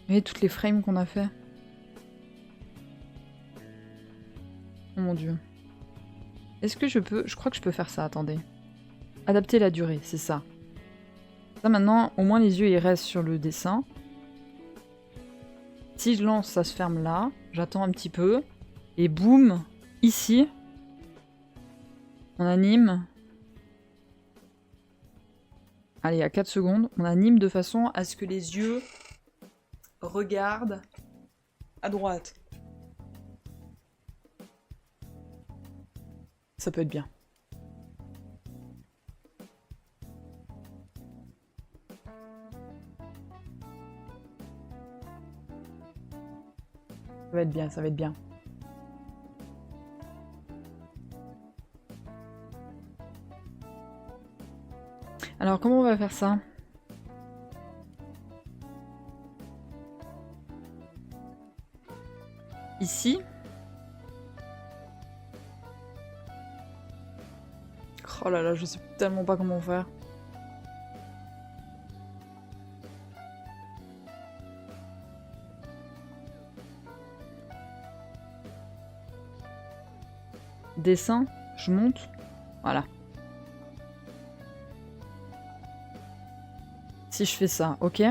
Et toutes les frames qu'on a fait. Oh mon dieu. Est-ce que je peux... Je crois que je peux faire ça, attendez. Adapter la durée, c'est ça. Ça maintenant, au moins les yeux ils restent sur le dessin. Si je lance, ça se ferme là. J'attends un petit peu. Et boum, ici, on anime. Allez, à 4 secondes, on anime de façon à ce que les yeux regardent à droite. Ça peut être bien. Ça va être bien, ça va être bien. Alors, comment on va faire ça? Ici. Oh là là, je sais tellement pas comment faire. dessin, je monte. Voilà. Si je fais ça, ok.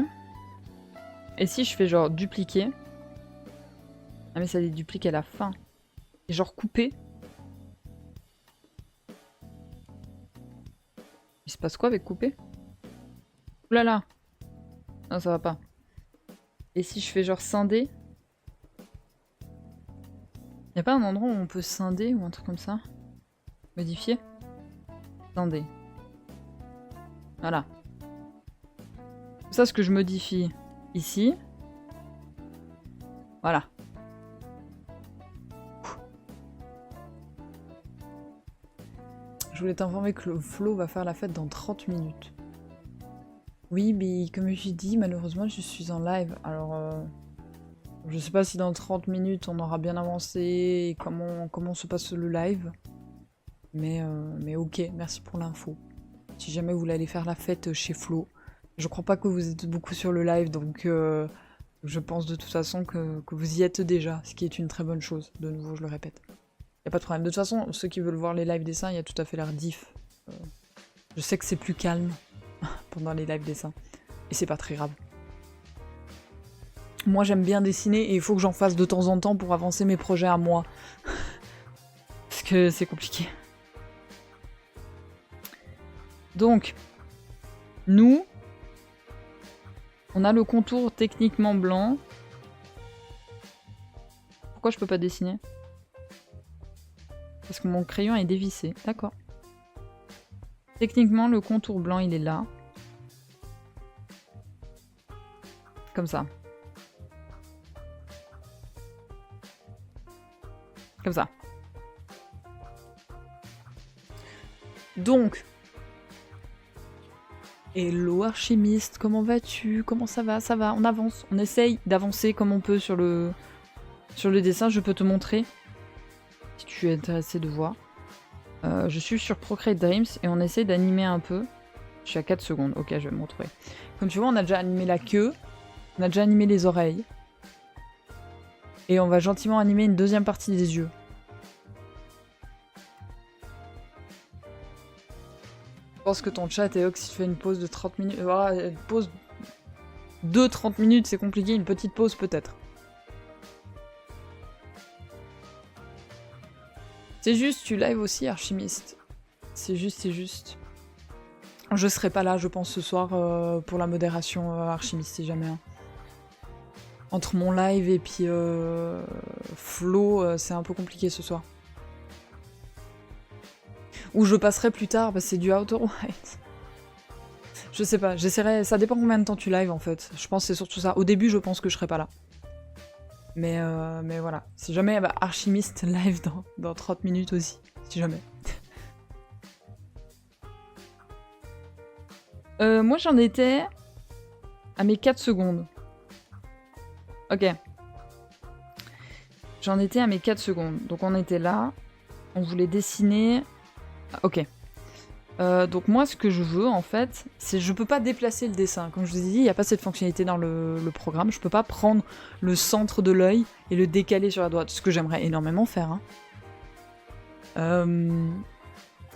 Et si je fais genre dupliquer. Ah mais ça les duplique à la fin. Et genre couper. Il se passe quoi avec couper? Ouh là là. Non, ça va pas. Et si je fais genre scinder? Y'a pas un endroit où on peut scinder ou un truc comme ça? Modifier? Scinder. Voilà. Ça, ce que je modifie ici. Voilà. Je voulais t'informer que le Flo va faire la fête dans 30 minutes. Oui, mais comme je dit, malheureusement, je suis en live. Alors, je sais pas si dans 30 minutes, on aura bien avancé et comment se passe le live. Mais ok, merci pour l'info. Si jamais vous voulez aller faire la fête chez Flo. Je crois pas que vous êtes beaucoup sur le live, donc je pense de toute façon que vous y êtes déjà, ce qui est une très bonne chose. De nouveau, je le répète. Y a pas de problème. De toute façon, ceux qui veulent voir les lives dessins, il y a tout à fait leur diff. Je sais que c'est plus calme pendant les lives dessins. Et c'est pas très grave. Moi, j'aime bien dessiner et il faut que j'en fasse de temps en temps pour avancer mes projets à moi. Parce que c'est compliqué. Donc, nous, on a le contour techniquement blanc. Pourquoi je peux pas dessiner? Parce que mon crayon est dévissé. D'accord. Techniquement, le contour blanc, il est là. Comme ça. Comme ça. Donc. Hello Archimiste, comment vas-tu? Comment ça va? Ça va, on avance. On essaye d'avancer comme on peut sur le dessin. Je peux te montrer. Si tu es intéressé de voir. Je suis sur Procreate Dreams et on essaie d'animer un peu. Je suis à 4 secondes. Ok, je vais me montrer. Comme tu vois, on a déjà animé la queue. On a déjà animé les oreilles. Et on va gentiment animer une deuxième partie des yeux. Je pense que ton chat est si tu fais une pause de 30 minutes. Voilà, une pause de 30 minutes, c'est compliqué. Une petite pause peut-être. C'est juste, tu live aussi, Archimiste. C'est juste. Je serai pas là, je pense, ce soir pour la modération Archimiste, si jamais. Hein. Entre mon live et puis Flo, c'est un peu compliqué ce soir. Ou je passerai plus tard, parce que c'est du Outer Wilds. Je sais pas, j'essaierai. Ça dépend combien de temps tu live en fait. Je pense que c'est surtout ça. Au début, je pense que je serai pas là. Mais voilà. Si jamais, bah, Archimiste live dans 30 minutes aussi. Si jamais. Moi, j'en étais à mes 4 secondes. Ok. J'en étais à mes 4 secondes. Donc on était là. On voulait dessiner. Ok. Donc moi, ce que je veux, en fait, c'est je peux pas déplacer le dessin. Comme je vous ai dit, il n'y a pas cette fonctionnalité dans le programme. Je peux pas prendre le centre de l'œil et le décaler sur la droite. Ce que j'aimerais énormément faire. Hein.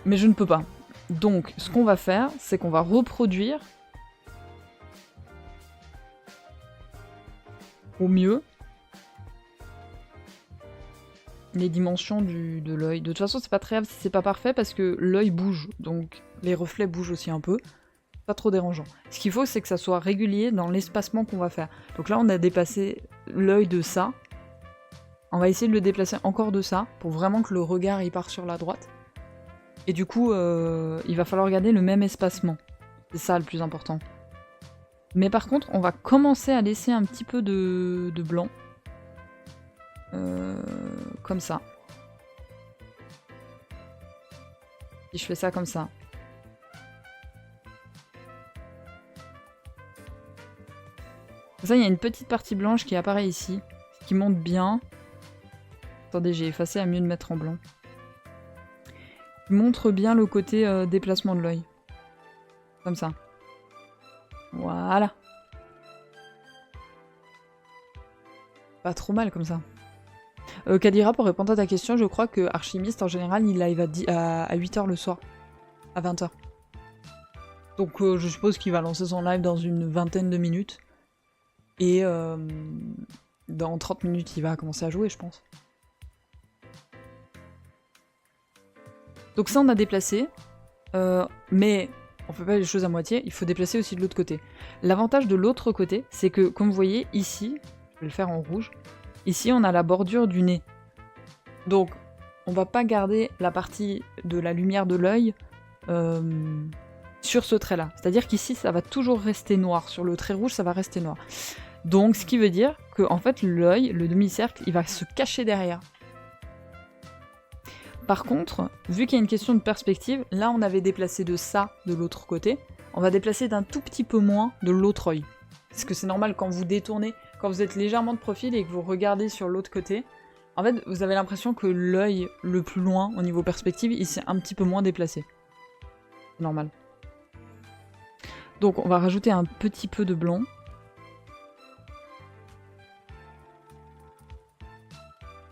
Mais je ne peux pas. Donc, ce qu'on va faire, c'est qu'on va reproduire au mieux les dimensions de l'œil. De toute façon, c'est pas très grave si c'est pas parfait parce que l'œil bouge, donc les reflets bougent aussi un peu. Pas trop dérangeant. Ce qu'il faut, c'est que ça soit régulier dans l'espacement qu'on va faire. Donc là, on a déplacé l'œil de ça. On va essayer de le déplacer encore de ça, pour vraiment que le regard il part sur la droite. Et du coup, il va falloir garder le même espacement. C'est ça le plus important. Mais par contre, on va commencer à laisser un petit peu de blanc. Comme ça. Si je fais ça comme ça. Ça, il y a une petite partie blanche qui apparaît ici, qui monte bien. Attendez, j'ai effacé à mieux de mettre en blanc. Qui montre bien le côté déplacement de l'œil. Comme ça. Voilà. Pas trop mal comme ça. Kadira, pour répondre à ta question, je crois que Archimiste, en général, il live à 8h le soir. À 20h. Donc je suppose qu'il va lancer son live dans une vingtaine de minutes. Et dans 30 minutes, il va commencer à jouer, je pense. Donc ça, on a déplacé. Mais on fait pas les choses à moitié, il faut déplacer aussi de l'autre côté. L'avantage de l'autre côté, c'est que, comme vous voyez, ici, je vais le faire en rouge, ici, on a la bordure du nez. Donc, on va pas garder la partie de la lumière de l'œil sur ce trait-là. C'est-à-dire qu'ici, ça va toujours rester noir. Sur le trait rouge, ça va rester noir. Donc, ce qui veut dire que, en fait, l'œil, le demi-cercle, il va se cacher derrière. Par contre, vu qu'il y a une question de perspective, là on avait déplacé de ça de l'autre côté, on va déplacer d'un tout petit peu moins de l'autre œil. Parce que c'est normal quand vous détournez, quand vous êtes légèrement de profil et que vous regardez sur l'autre côté, en fait vous avez l'impression que l'œil le plus loin au niveau perspective, il s'est un petit peu moins déplacé. C'est normal. Donc on va rajouter un petit peu de blanc.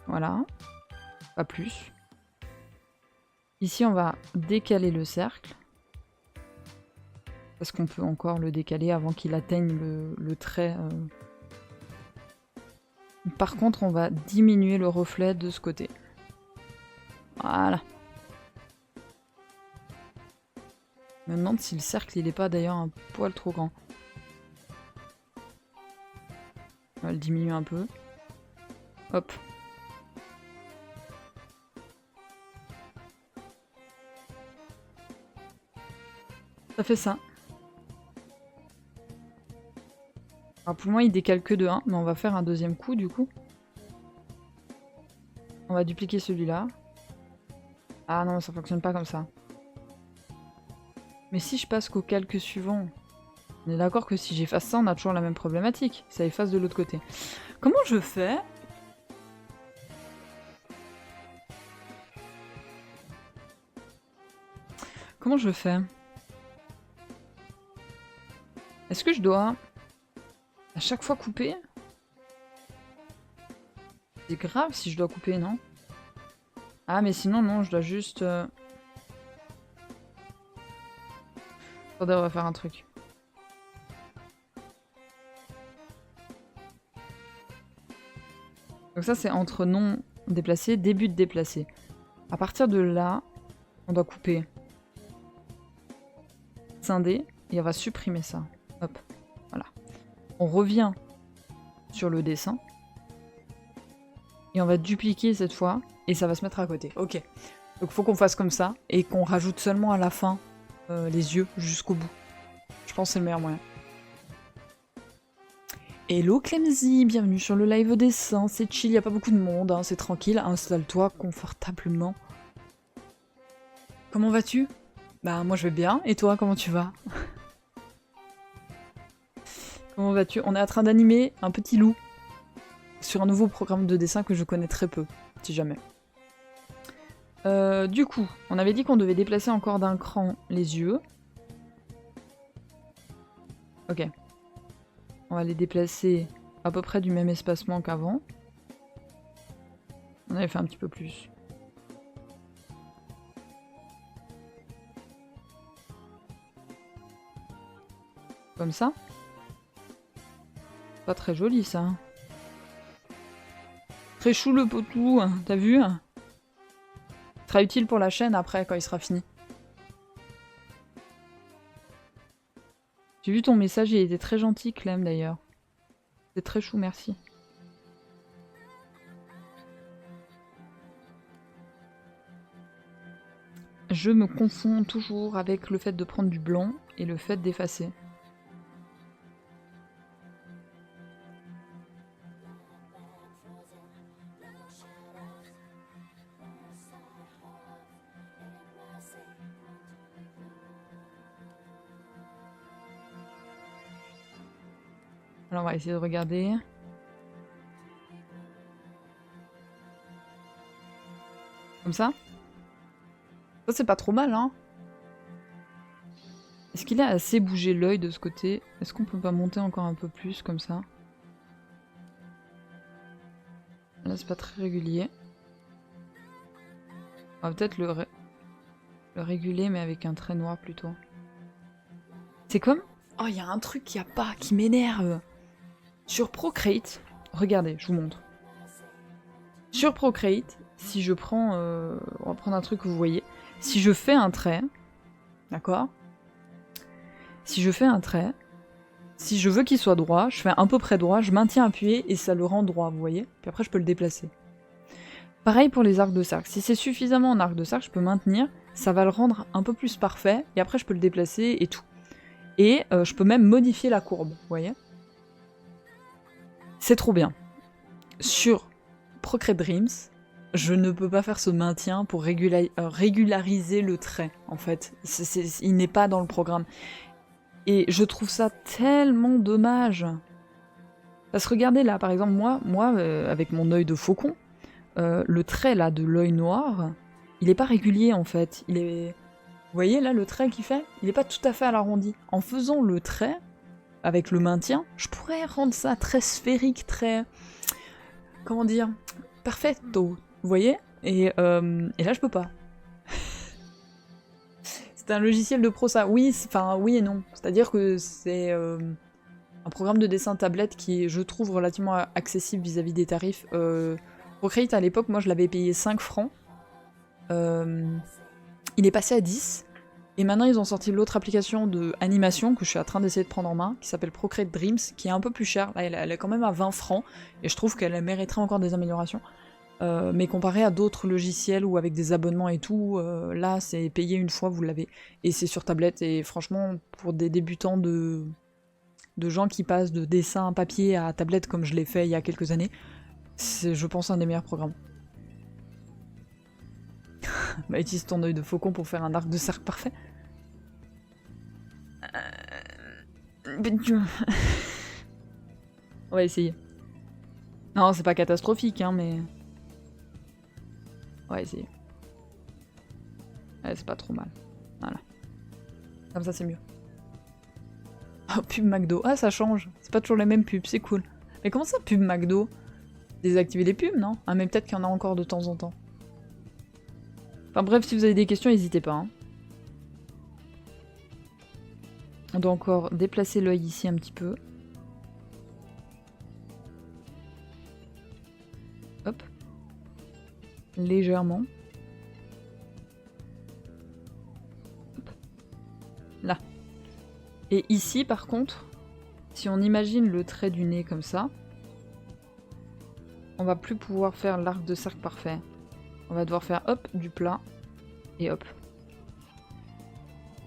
Voilà. Pas plus. Ici, on va décaler le cercle. Parce qu'on peut encore le décaler avant qu'il atteigne le trait. Par contre, on va diminuer le reflet de ce côté. Voilà. Je me demande si le cercle, il n'est pas d'ailleurs un poil trop grand. On va le diminuer un peu. Hop. Ça fait ça. Alors pour moi, il décale que de 1, mais on va faire un deuxième coup du coup. On va dupliquer celui-là. Ah non, ça fonctionne pas comme ça. Mais si je passe qu'au calque suivant, on est d'accord que si j'efface ça, on a toujours la même problématique. Ça efface de l'autre côté. Comment je fais ? Comment je fais ? Est-ce que je dois à chaque fois couper ? C'est grave si je dois couper, non ? Ah, mais sinon, non, je dois juste... Attendez, on va faire un truc. Donc ça, c'est entre non déplacé, début de déplacé. À partir de là, on doit couper. Scinder, et on va supprimer ça. Hop, voilà. On revient sur le dessin. Et on va dupliquer cette fois, et ça va se mettre à côté. Ok. Donc il faut qu'on fasse comme ça, et qu'on rajoute seulement à la fin les yeux jusqu'au bout. Je pense que c'est le meilleur moyen. Hello Clemzy, bienvenue sur le live dessin, c'est chill, y a pas beaucoup de monde, hein, c'est tranquille, installe-toi confortablement. Comment vas-tu? Bah moi je vais bien, et toi comment tu vas? Comment vas-tu? On est en train d'animer un petit loup sur un nouveau programme de dessin que je connais très peu, si jamais. Du coup, on avait dit qu'on devait déplacer encore d'un cran les yeux. Ok. On va les déplacer à peu près du même espacement qu'avant. On avait fait un petit peu plus. Comme ça. Pas très joli ça. Très chou le potou, t'as vu? Très utile pour la chaîne après quand il sera fini. J'ai vu ton message, il était très gentil, Clem d'ailleurs. C'est très chou, merci. Je me confonds toujours avec le fait de prendre du blanc et le fait d'effacer. Alors on va essayer de regarder. Comme ça. Ça c'est pas trop mal, hein. Est-ce qu'il a assez bougé l'œil de ce côté? Est-ce qu'on peut pas monter encore un peu plus comme ça? Là, c'est pas très régulier. On va peut-être le réguler, mais avec un trait noir plutôt. C'est comme... Oh, il y a un truc qu'il n'y a pas, qui m'énerve. Sur Procreate, regardez, je vous montre. Sur Procreate, si je prends... on va prendre un truc que vous voyez. Si je fais un trait, d'accord? Si je fais un trait, si je veux qu'il soit droit, je fais à peu près droit, je maintiens appuyé et ça le rend droit, vous voyez? Puis après, je peux le déplacer. Pareil pour les arcs de cercle. Si c'est suffisamment en arc de cercle, je peux maintenir, ça va le rendre un peu plus parfait, et après je peux le déplacer et tout. Et je peux même modifier la courbe, vous voyez? C'est trop bien. Sur Procreate Dreams, je ne peux pas faire ce maintien pour régulariser le trait, en fait. Il n'est pas dans le programme. Et je trouve ça tellement dommage. Parce que regardez là, par exemple, moi avec mon œil de faucon, le trait là de l'œil noir, il est pas régulier en fait. Il est... Vous voyez là le trait qu'il fait? Il est pas tout à fait à l'arrondi. En faisant le trait, avec le maintien, je pourrais rendre ça très sphérique, très... Comment dire? Perfecto. Vous voyez? Et là je peux pas. C'est un logiciel de pro ça. Oui, enfin oui et non. C'est-à-dire que c'est un programme de dessin tablette qui est, je trouve, relativement accessible vis-à-vis des tarifs. Procreate à l'époque, moi je l'avais payé 5 francs. Il est passé à 10. Et maintenant ils ont sorti l'autre application de animation que je suis en train d'essayer de prendre en main, qui s'appelle Procreate Dreams, qui est un peu plus chère. Là elle est quand même à 20 francs. Et je trouve qu'elle mériterait encore des améliorations. Mais comparé à d'autres logiciels ou avec des abonnements et tout, là c'est payé une fois, vous l'avez. Et c'est sur tablette, et franchement, pour des débutants de gens qui passent de dessin papier à tablette comme je l'ai fait il y a quelques années, c'est, je pense, un des meilleurs programmes. Bah, utilise ton œil de faucon pour faire un arc de cercle parfait. On va essayer. Non, c'est pas catastrophique, hein, mais... On va essayer. Ouais, c'est pas trop mal. Voilà. Comme ça, c'est mieux. Oh, pub McDo. Ah, ça change. C'est pas toujours les mêmes pubs, c'est cool. Mais comment ça, pub McDo? Désactiver les pubs, non? Ah, mais peut-être qu'il y en a encore de temps en temps. Enfin bref, si vous avez des questions, n'hésitez pas. Hein. On doit encore déplacer l'œil ici un petit peu. Hop. Légèrement. Hop. Là. Et ici, par contre, si on imagine le trait du nez comme ça, on va plus pouvoir faire l'arc de cercle parfait. On va devoir faire hop, du plat, et hop.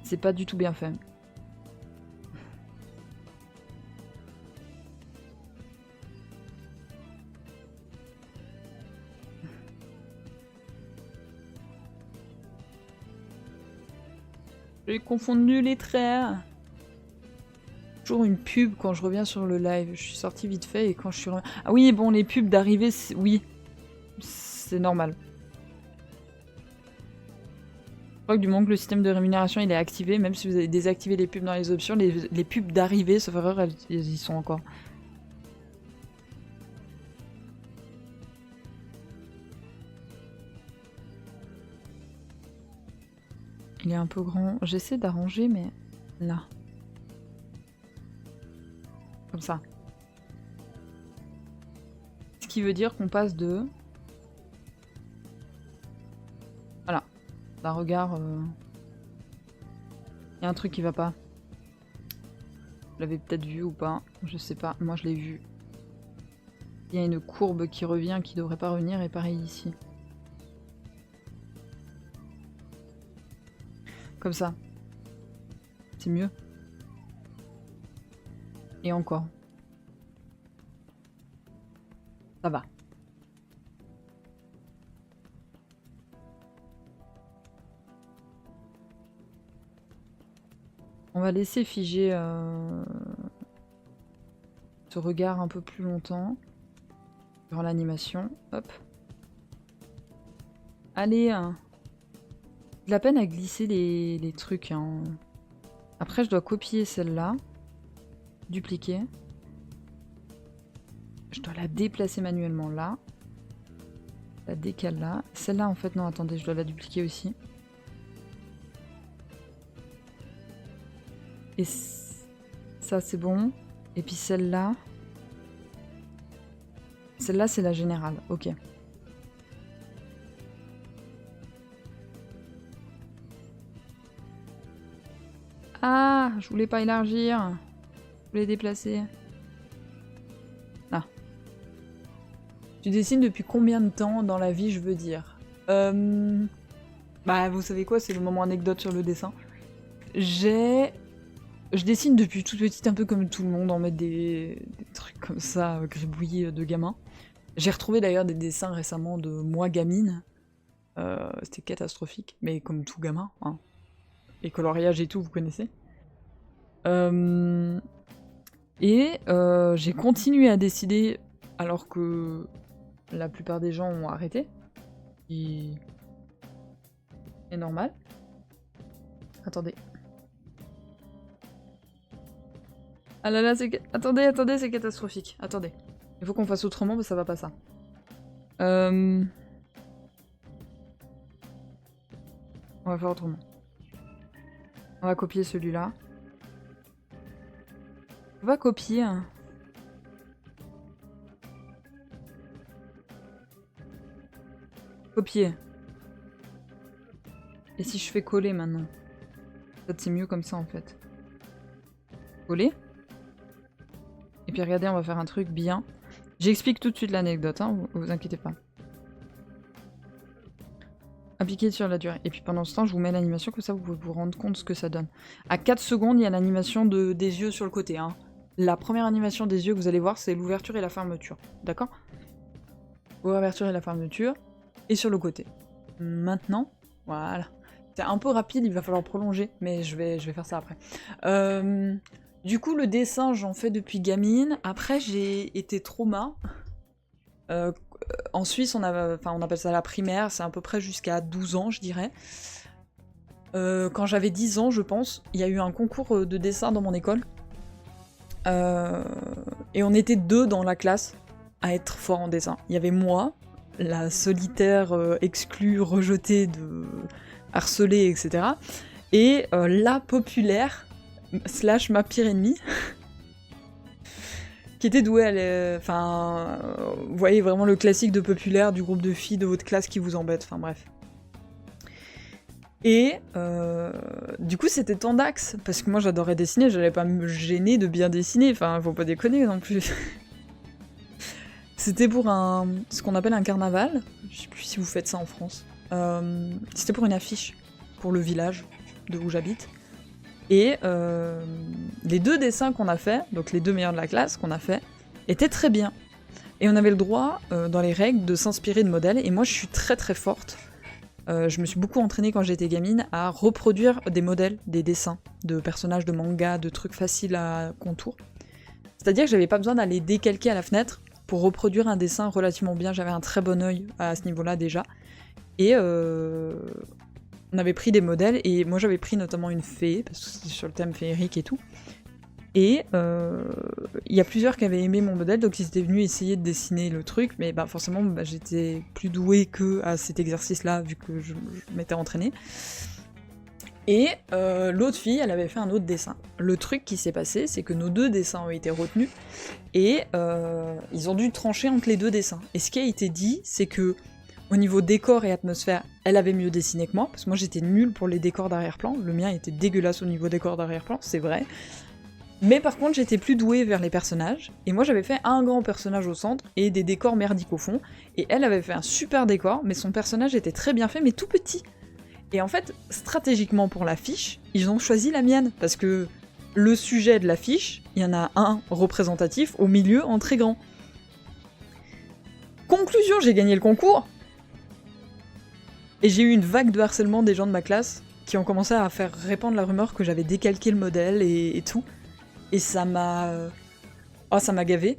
C'est pas du tout bien fait. J'ai confondu les traits. Toujours une pub quand je reviens sur le live. Je suis sortie vite fait et quand je suis... Ah oui, bon, les pubs d'arrivée, oui. C'est normal. Je crois que du moment que le système de rémunération il est activé, même si vous avez désactivé les pubs dans les options, les pubs d'arrivée, sauf erreur, elles y sont encore. Il est un peu grand. J'essaie d'arranger, mais là. Comme ça. Ce qui veut dire qu'on passe de... Voilà. D'un regard... Il y a un truc qui va pas. Vous l'avez peut-être vu ou pas. Je sais pas. Moi, je l'ai vu. Il y a une courbe qui revient, qui devrait pas revenir, et pareil ici. Comme ça. C'est mieux. Et encore. Ça va. On va laisser figer ce regard un peu plus longtemps. Durant l'animation. Hop. Allez. De la peine à glisser les trucs. Hein. Après, je dois copier celle-là. Dupliquer. Je dois la déplacer manuellement là. La décale là. Celle-là, en fait, non, attendez, je dois la dupliquer aussi. Et ça, c'est bon. Et puis celle-là... Celle-là, c'est la générale. Ok. Ah, je voulais pas élargir. Je voulais déplacer. Ah. Tu dessines depuis combien de temps dans la vie, je veux dire Bah, vous savez quoi, c'est le moment anecdote sur le dessin. Je dessine depuis toute petite, un peu comme tout le monde, en mettre des trucs comme ça, gribouillis de gamin. J'ai retrouvé d'ailleurs des dessins récemment de moi gamine. C'était catastrophique, mais comme tout gamin, hein. Et coloriage et tout, vous connaissez. J'ai continué à décider alors que la plupart des gens ont arrêté. Et c'est normal. Attendez. Ah là là, attendez, c'est catastrophique. Attendez. Il faut qu'on fasse autrement, mais ça va pas ça. On va faire autrement. On va copier celui-là. On va copier. Hein. Copier. Et si je fais coller maintenant? Peut-être c'est mieux comme ça en fait. Coller. Et puis regardez, on va faire un truc bien. J'explique tout de suite l'anecdote, hein, vous inquiétez pas. Appliquer sur la durée. Et puis pendant ce temps, je vous mets l'animation, comme ça vous pouvez vous rendre compte de ce que ça donne. À 4 secondes, il y a l'animation des yeux sur le côté. Hein. La première animation des yeux que vous allez voir, c'est l'ouverture et la fermeture. D'accord? L'ouverture et la fermeture. Et sur le côté. Maintenant, voilà. C'est un peu rapide, il va falloir prolonger, mais je vais faire ça après. Du coup, le dessin, j'en fais depuis gamine. Après, j'ai été trauma. En Suisse, on appelle ça la primaire, c'est à peu près jusqu'à 12 ans, je dirais. Quand j'avais 10 ans, je pense, il y a eu un concours de dessin dans mon école. Et on était 2 dans la classe à être fort en dessin. Il y avait moi, la solitaire exclue, rejetée, harcelée, etc. Et la populaire, / ma pire ennemie, qui était douée vous voyez vraiment le classique de populaire du groupe de filles de votre classe qui vous embête, enfin bref. Et du coup c'était tendax, parce que moi j'adorais dessiner, j'allais pas me gêner de bien dessiner, enfin faut pas déconner non plus. C'était pour ce qu'on appelle un carnaval, je sais plus si vous faites ça en France. C'était pour une affiche, pour le village de où j'habite. Et les 2 dessins qu'on a fait, donc les 2 meilleurs de la classe qu'on a fait, étaient très bien. Et on avait le droit, dans les règles, de s'inspirer de modèles, et moi je suis très très forte. Je me suis beaucoup entraînée quand j'étais gamine à reproduire des modèles, des dessins, de personnages de manga, de trucs faciles à contour. C'est-à-dire que j'avais pas besoin d'aller décalquer à la fenêtre pour reproduire un dessin relativement bien, j'avais un très bon œil à ce niveau-là déjà. Et on avait pris des modèles, et moi j'avais pris notamment une fée, parce que c'était sur le thème féerique et tout. Et il y a plusieurs qui avaient aimé mon modèle, donc ils étaient venus essayer de dessiner le truc, mais bah, forcément j'étais plus douée que à cet exercice-là, vu que je m'étais entraînée. Et l'autre fille, elle avait fait un autre dessin. Le truc qui s'est passé, c'est que nos 2 dessins ont été retenus, et ils ont dû trancher entre les 2 dessins. Et ce qui a été dit, c'est que au niveau décor et atmosphère, elle avait mieux dessiné que moi, parce que moi j'étais nulle pour les décors d'arrière-plan, le mien était dégueulasse au niveau décor d'arrière-plan, c'est vrai. Mais par contre j'étais plus douée vers les personnages, et moi j'avais fait un grand personnage au centre, et des décors merdiques au fond, et elle avait fait un super décor, mais son personnage était très bien fait, mais tout petit. Et en fait, stratégiquement pour l'affiche, ils ont choisi la mienne, parce que le sujet de l'affiche, il y en a un représentatif au milieu en très grand. Conclusion, j'ai gagné le concours. Et j'ai eu une vague de harcèlement des gens de ma classe qui ont commencé à faire répandre la rumeur que j'avais décalqué le modèle et tout. Et ça m'a... Oh, ça m'a gavé.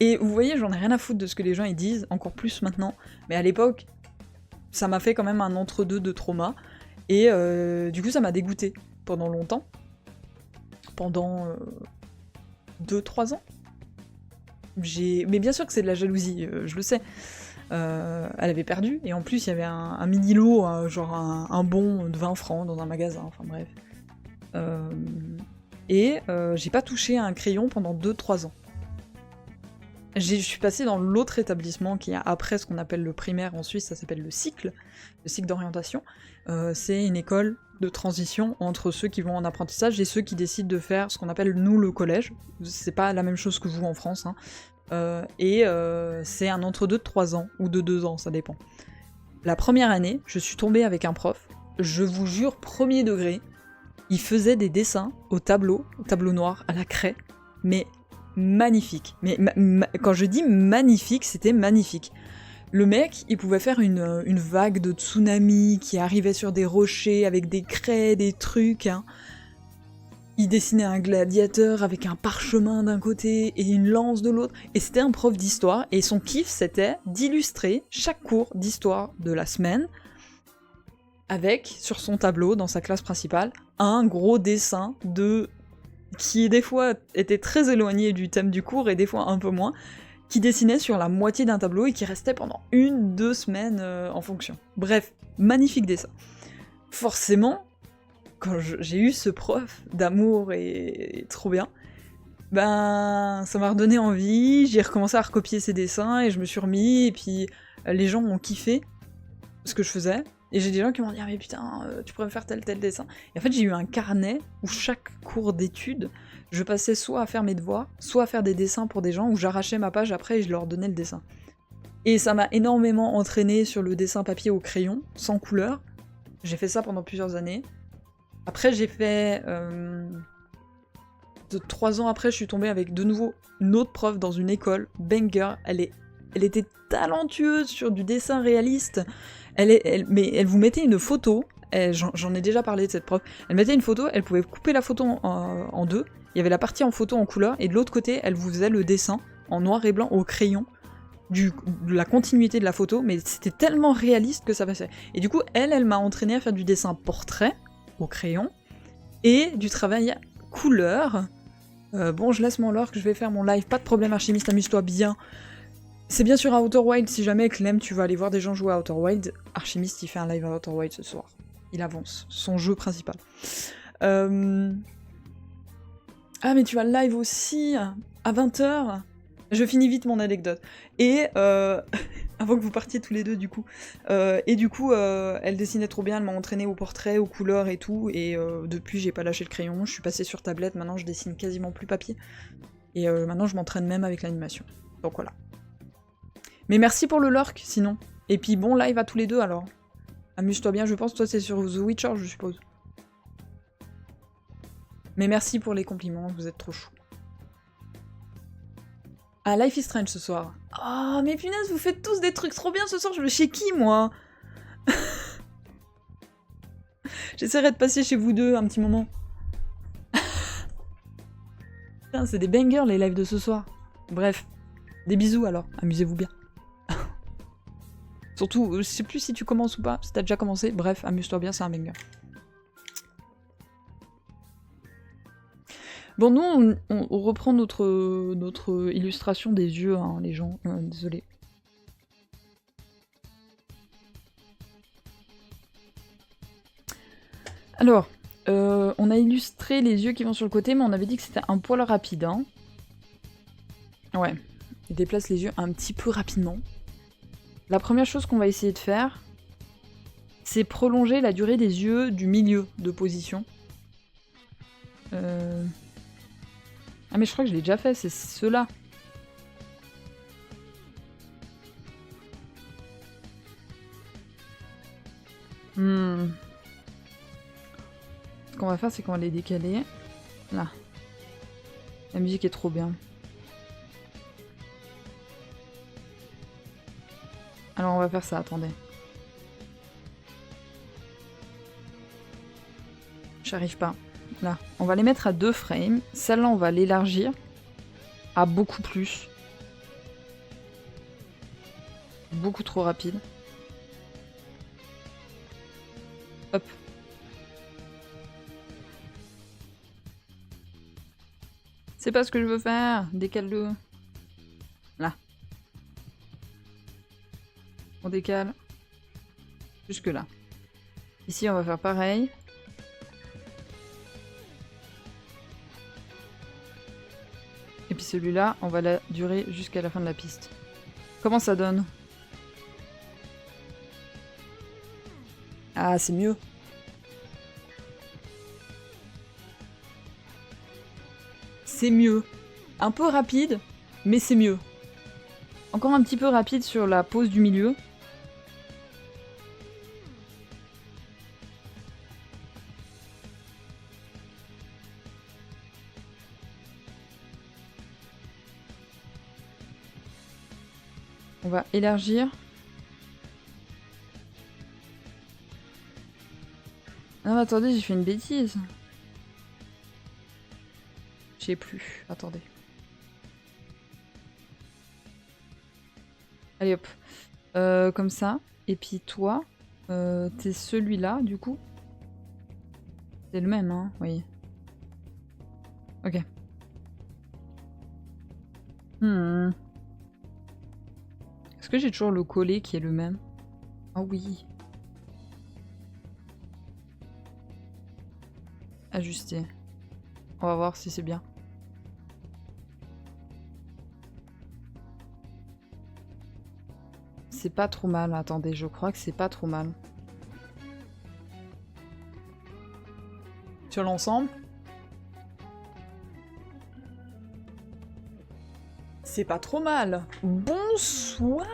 Et vous voyez, j'en ai rien à foutre de ce que les gens ils disent, encore plus maintenant. Mais à l'époque, ça m'a fait quand même un entre-deux de trauma. Et du coup, ça m'a dégoûté pendant longtemps. Pendant 2-3 ans. Mais bien sûr que c'est de la jalousie, je le sais. Elle avait perdu, et en plus il y avait un mini lot, genre un bon de 20 francs dans un magasin, enfin bref. J'ai pas touché à un crayon pendant 2-3 ans. Je suis passée dans l'autre établissement qui a après ce qu'on appelle le primaire en Suisse, ça s'appelle le cycle d'orientation. C'est une école de transition entre ceux qui vont en apprentissage et ceux qui décident de faire ce qu'on appelle nous le collège. C'est pas la même chose que vous en France, hein. C'est un entre-deux de 3 ans, ou de 2 ans, ça dépend. La première année, je suis tombée avec un prof, je vous jure, premier degré, il faisait des dessins au tableau noir, à la craie, mais magnifique. Mais quand je dis magnifique, c'était magnifique. Le mec, il pouvait faire une vague de tsunami qui arrivait sur des rochers avec des craies, des trucs, hein. Il dessinait un gladiateur avec un parchemin d'un côté et une lance de l'autre. Et c'était un prof d'histoire, et son kiff, c'était d'illustrer chaque cours d'histoire de la semaine avec, sur son tableau, dans sa classe principale, un gros dessin qui des fois était très éloigné du thème du cours et des fois un peu moins, qui dessinait sur la moitié d'un tableau et qui restait pendant 1-2 semaines en fonction. Bref, magnifique dessin. Forcément, quand j'ai eu ce prof d'amour et trop bien, ben ça m'a redonné envie, j'ai recommencé à recopier ses dessins et je me suis remis, et puis les gens ont kiffé ce que je faisais. Et j'ai des gens qui m'ont dit « Ah mais putain, tu pourrais me faire tel dessin ». Et en fait, j'ai eu un carnet où chaque cours d'études, je passais soit à faire mes devoirs, soit à faire des dessins pour des gens, où j'arrachais ma page après et je leur donnais le dessin. Et ça m'a énormément entraîné sur le dessin papier au crayon, sans couleur. J'ai fait ça pendant plusieurs années. Après, j'ai fait... 3 ans après, je suis tombée avec de nouveau une autre prof dans une école, banger. Elle était talentueuse sur du dessin réaliste. Mais elle vous mettait une photo, j'en ai déjà parlé de cette prof, elle mettait une photo, elle pouvait couper la photo en deux, il y avait la partie en photo en couleur, et de l'autre côté, elle vous faisait le dessin en noir et blanc au crayon, de la continuité de la photo, mais c'était tellement réaliste que ça passait. Et du coup, elle m'a entraîné à faire du dessin portrait au crayon, et du travail couleur. Bon, je laisse mon lurk, je vais faire mon live, pas de problème Archimiste, amuse-toi bien. C'est bien sûr à Outer Wild, si jamais Clem, tu vas aller voir des gens jouer à Outer Wild, Archimiste il fait un live à Outer Wild ce soir. Il avance, son jeu principal. Ah mais tu as le live aussi, à 20h. Je finis vite mon anecdote. Et avant que vous partiez tous les deux du coup. Elle dessinait trop bien, elle m'a entraîné au portrait, aux couleurs et tout, et depuis j'ai pas lâché le crayon, je suis passée sur tablette, maintenant je dessine quasiment plus papier. Et maintenant je m'entraîne même avec l'animation. Donc voilà. Mais merci pour le lurk, sinon. Et puis bon live à tous les deux, alors. Amuse-toi bien, je pense. Toi, c'est sur The Witcher, je suppose. Mais merci pour les compliments, vous êtes trop chou. Ah, Life is Strange ce soir. Oh, mais punaise, vous faites tous des trucs trop bien ce soir, je vais chez qui, moi? J'essaierai de passer chez vous deux un petit moment. Putain, c'est des bangers, les lives de ce soir. Bref, des bisous alors, amusez-vous bien. Surtout, je sais plus si tu commences ou pas, si t'as déjà commencé, bref, amuse-toi bien, c'est un banger. Bon, nous, on reprend notre illustration des yeux, hein, les gens, désolé. Alors, on a illustré les yeux qui vont sur le côté, mais on avait dit que c'était un poil rapide, hein. Ouais, il déplace les yeux un petit peu rapidement. La première chose qu'on va essayer de faire, c'est prolonger la durée des yeux du milieu de position. Ah mais je crois que je l'ai déjà fait, c'est ceux-là. Ce qu'on va faire, c'est qu'on va les décaler. Là. La musique est trop bien. Alors on va faire ça, attendez. J'arrive pas. Là. On va les mettre à 2 frames. Celle-là, on va l'élargir à beaucoup plus. Beaucoup trop rapide. Hop. C'est pas ce que je veux faire. Décale-le. Là. On décale. Jusque là. Ici, on va faire pareil. Et puis celui-là, on va la durer jusqu'à la fin de la piste. Comment ça donne? Ah, c'est mieux. C'est mieux. Un peu rapide, mais c'est mieux. Encore un petit peu rapide sur la pause du milieu. On va élargir. Non, mais attendez, j'ai fait une bêtise. Je sais plus. Attendez. Allez hop. Comme ça. Et puis toi, t'es celui-là, du coup. C'est le même, hein, oui. Ok. Est-ce que j'ai toujours le collet qui est le même? Ah oui. Ajuster. On va voir si c'est bien. C'est pas trop mal. Attendez, je crois que c'est pas trop mal. Sur l'ensemble. C'est pas trop mal. Bonsoir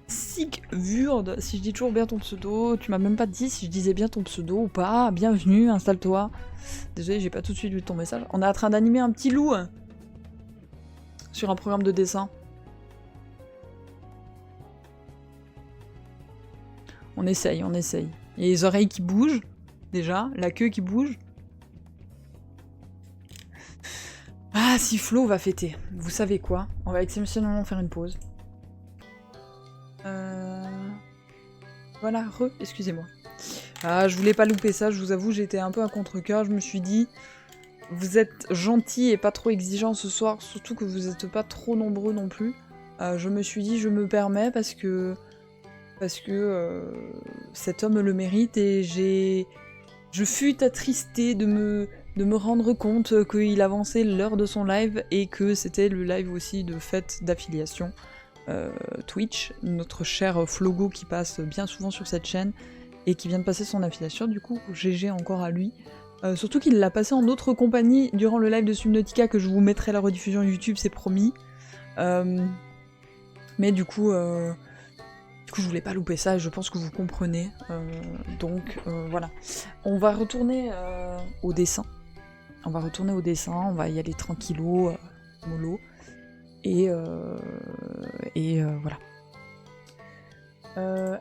Sigvurd. Si je dis toujours bien ton pseudo, tu m'as même pas dit si je disais bien ton pseudo ou pas. Bienvenue, installe-toi. Désolé, j'ai pas tout de suite lu ton message. On est en train d'animer un petit loup sur un programme de dessin. On essaye, on essaye. Il y a les oreilles qui bougent, déjà, la queue qui bouge. Ah, si Flo va fêter. Vous savez quoi? On va exceptionnellement faire une pause. Voilà, excusez-moi. Ah, je voulais pas louper ça, je vous avoue, j'étais un peu à contre-cœur. Je me suis dit, vous êtes gentils et pas trop exigeants ce soir, surtout que vous êtes pas trop nombreux non plus. Je me suis dit, je me permets parce que cet homme le mérite et je fus attristée de me rendre compte qu'il avançait l'heure de son live et que c'était le live aussi de fête d'affiliation Twitch, notre cher Flogo qui passe bien souvent sur cette chaîne et qui vient de passer son affiliation, du coup GG encore à lui. Surtout qu'il l'a passé en autre compagnie durant le live de Subnautica que je vous mettrai la rediffusion YouTube, c'est promis. Mais du coup, je voulais pas louper ça et je pense que vous comprenez. Donc voilà. On va retourner au dessin. On va retourner au dessin, on va y aller tranquillo, mollo. Et voilà.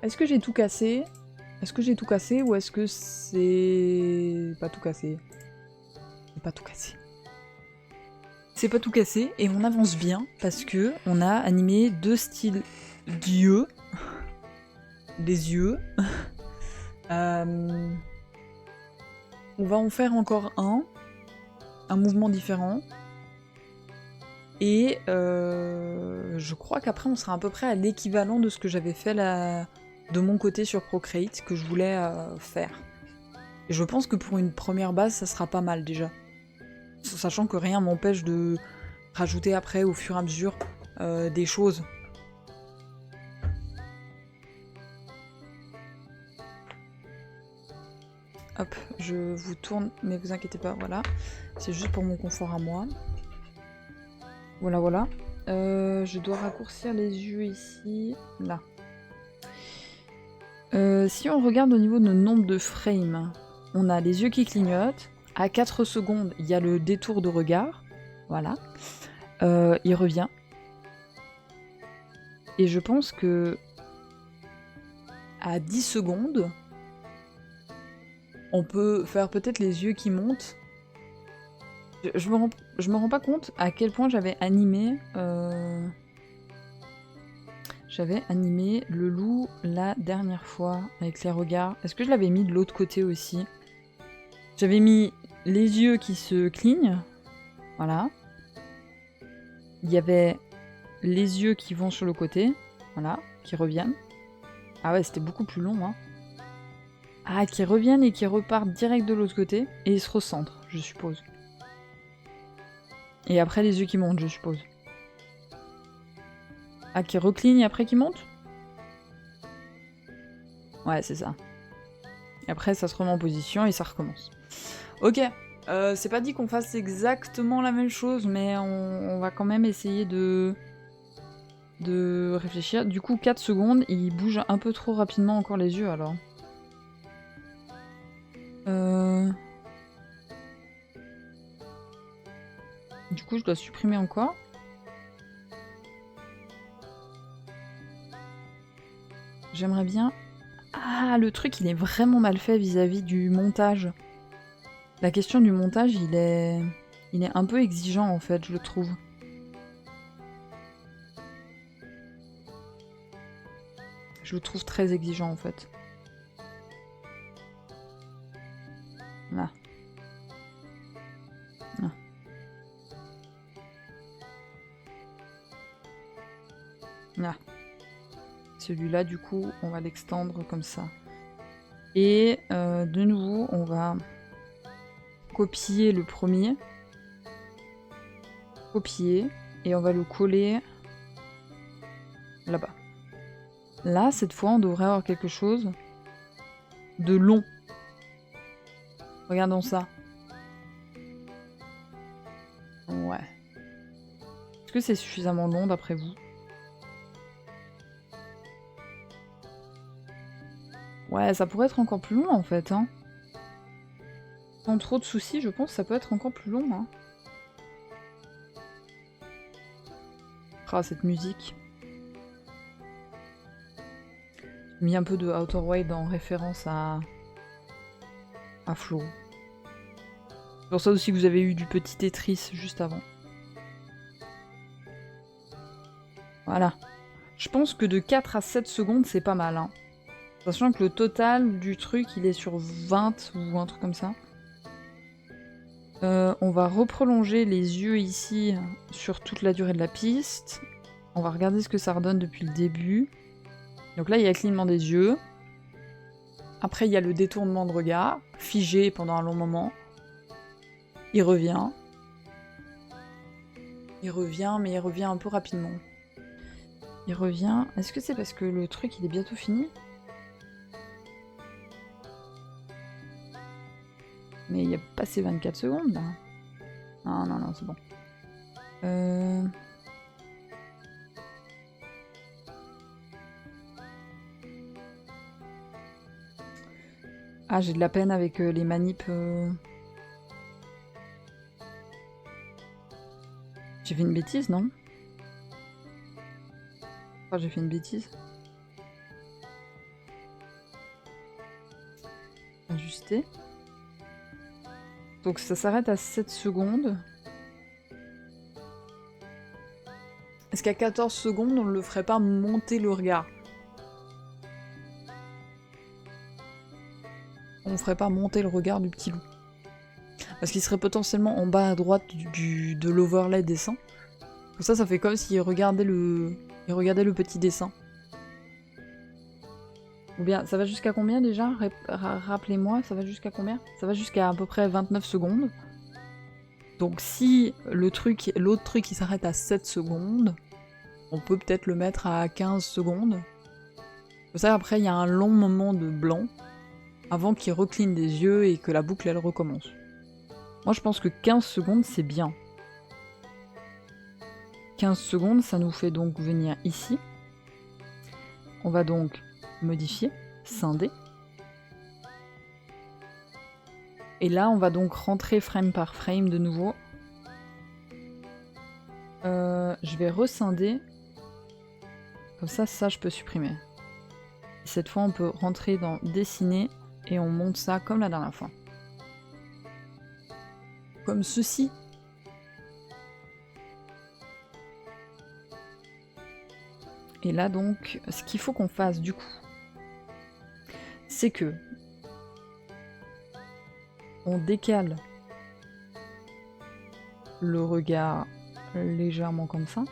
Est-ce que j'ai tout cassé? Est-ce que j'ai tout cassé ou est-ce que c'est pas tout cassé? C'est pas tout cassé. C'est pas tout cassé et on avance bien parce que on a animé deux styles d'yeux. Les yeux. On va en faire encore un mouvement différent. Et je crois qu'après on sera à peu près à l'équivalent de ce que j'avais fait de mon côté sur Procreate, que je voulais faire. Et je pense que pour une première base, ça sera pas mal déjà. Sachant que rien m'empêche de rajouter après au fur et à mesure des choses. Hop, je vous tourne, mais vous inquiétez pas, voilà. C'est juste pour mon confort à moi. Voilà, voilà. Je dois raccourcir les yeux ici, là. Si on regarde au niveau de nombre de frames, on a les yeux qui clignotent. À 4 secondes, il y a le détour de regard. Voilà. Il revient. Et je pense que à 10 secondes, on peut faire peut-être les yeux qui montent. Je me rends pas compte à quel point j'avais animé le loup la dernière fois avec les regards. Est-ce que je l'avais mis de l'autre côté aussi? J'avais mis les yeux qui se clignent. Voilà. Il y avait les yeux qui vont sur le côté. Voilà, qui reviennent. Ah ouais, c'était beaucoup plus long, hein. Ah, qui reviennent et qui repartent direct de l'autre côté, et ils se recentrent, je suppose. Et après, les yeux qui montent, je suppose. Ah, qui reclignent et après qui montent? Ouais, c'est ça. Et après, ça se remet en position et ça recommence. Ok, c'est pas dit qu'on fasse exactement la même chose, mais on va quand même essayer de réfléchir. Du coup, 4 secondes, il bouge un peu trop rapidement encore les yeux, alors. Du coup, je dois supprimer encore. J'aimerais bien... Ah, le truc, il est vraiment mal fait vis-à-vis du montage. La question du montage, il est un peu exigeant, en fait, je le trouve. Je le trouve très exigeant, en fait. Là. Là. Là. Celui-là, du coup, on va l'extendre comme ça. Et de nouveau, on va copier le premier. Copier. Et on va le coller là-bas. Là, cette fois, on devrait avoir quelque chose de long. Regardons ça. Ouais. Est-ce que c'est suffisamment long d'après vous? Ouais, ça pourrait être encore plus long en fait, hein. Sans trop de soucis, je pense que ça peut être encore plus long, hein. Ah, cette musique. J'ai mis un peu de Outer Wilds en référence à Flo. C'est pour ça aussi que vous avez eu du petit Tetris juste avant. Voilà. Je pense que de 4 à 7 secondes, c'est pas mal, hein. Sachant que le total du truc, il est sur 20 ou un truc comme ça. On va reprolonger les yeux ici sur toute la durée de la piste. On va regarder ce que ça redonne depuis le début. Donc là, il y a le clignement des yeux. Après, il y a le détournement de regard, figé pendant un long moment. Il revient. Il revient, mais il revient un peu rapidement. Il revient... Est-ce que c'est parce que le truc, il est bientôt fini? Mais il n'y a pas ces 24 secondes, là. Non, non, non, c'est bon. Ah, j'ai de la peine avec les manips... J'ai fait une bêtise, non? Enfin, j'ai fait une bêtise. Ajuster. Donc ça s'arrête à 7 secondes. Est-ce qu'à 14 secondes, on ne le ferait pas monter le regard? On ne ferait pas monter le regard du petit loup? Parce qu'il serait potentiellement en bas à droite de l'overlay dessin. Comme ça fait comme s'il regardait le petit dessin. Ou bien, ça va jusqu'à combien déjà? Rappelez-moi, ça va jusqu'à combien? Ça va jusqu'à peu près 29 secondes. Donc si l'autre truc il s'arrête à 7 secondes, on peut peut-être le mettre à 15 secondes. Comme ça après il y a un long moment de blanc avant qu'il recligne des yeux et que la boucle elle recommence. Moi je pense que 15 secondes c'est bien. 15 secondes ça nous fait donc venir ici. On va donc modifier, scinder. Et là on va donc rentrer frame par frame de nouveau. Je vais rescinder. Comme ça je peux supprimer. Et cette fois on peut rentrer dans dessiner et on monte ça comme la dernière fois. Comme ceci. Et là donc, ce qu'il faut qu'on fasse du coup, c'est que on décale le regard légèrement comme ça.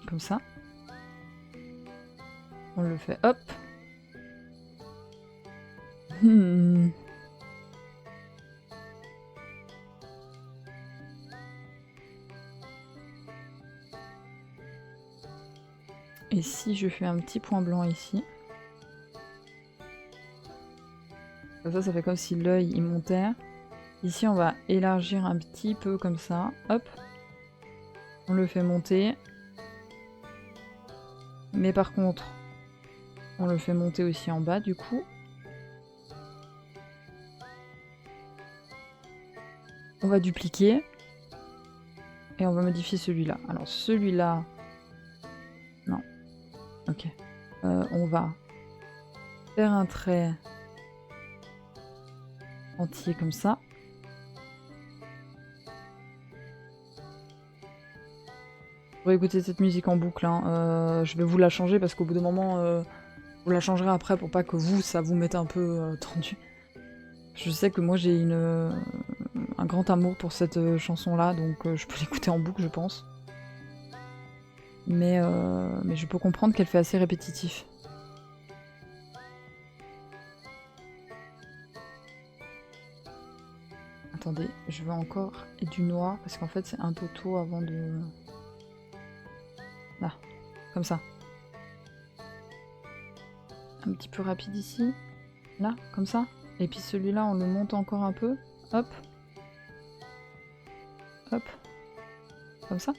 Comme ça. On le fait, hop. Et si je fais un petit point blanc ici. Ça fait comme si l'œil il montait. Ici on va élargir un petit peu comme ça. Hop. On le fait monter. Mais par contre, on le fait monter aussi en bas du coup. On va dupliquer. Et on va modifier celui-là. Alors celui-là... Non. Ok. On va faire un trait entier comme ça. Vous pourrez écouter cette musique en boucle. Hein. Je vais vous la changer parce qu'au bout d'un moment, vous la changerez après pour pas que vous, ça vous mette un peu tendu. Je sais que moi j'ai un grand amour pour cette chanson-là, donc je peux l'écouter en boucle, je pense. Mais je peux comprendre qu'elle fait assez répétitif. Attendez, je veux encore du noir, parce qu'en fait c'est un peu tôt avant de... Là, comme ça. Un petit peu rapide ici. Là, comme ça. Et puis celui-là, on le monte encore un peu. Hop. Hop. Comme ça.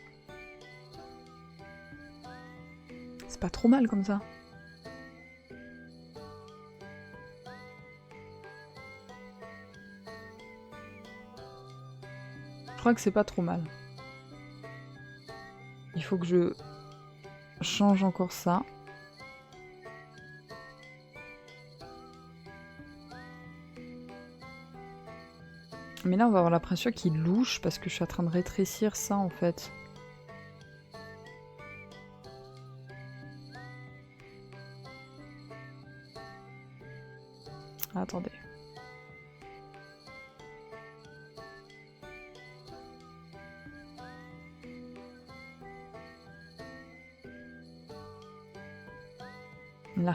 C'est pas trop mal comme ça. Je crois que c'est pas trop mal. Il faut que je change encore ça. Mais là, on va avoir l'impression qu'il louche parce que je suis en train de rétrécir ça en fait. Ah, attendez. Là.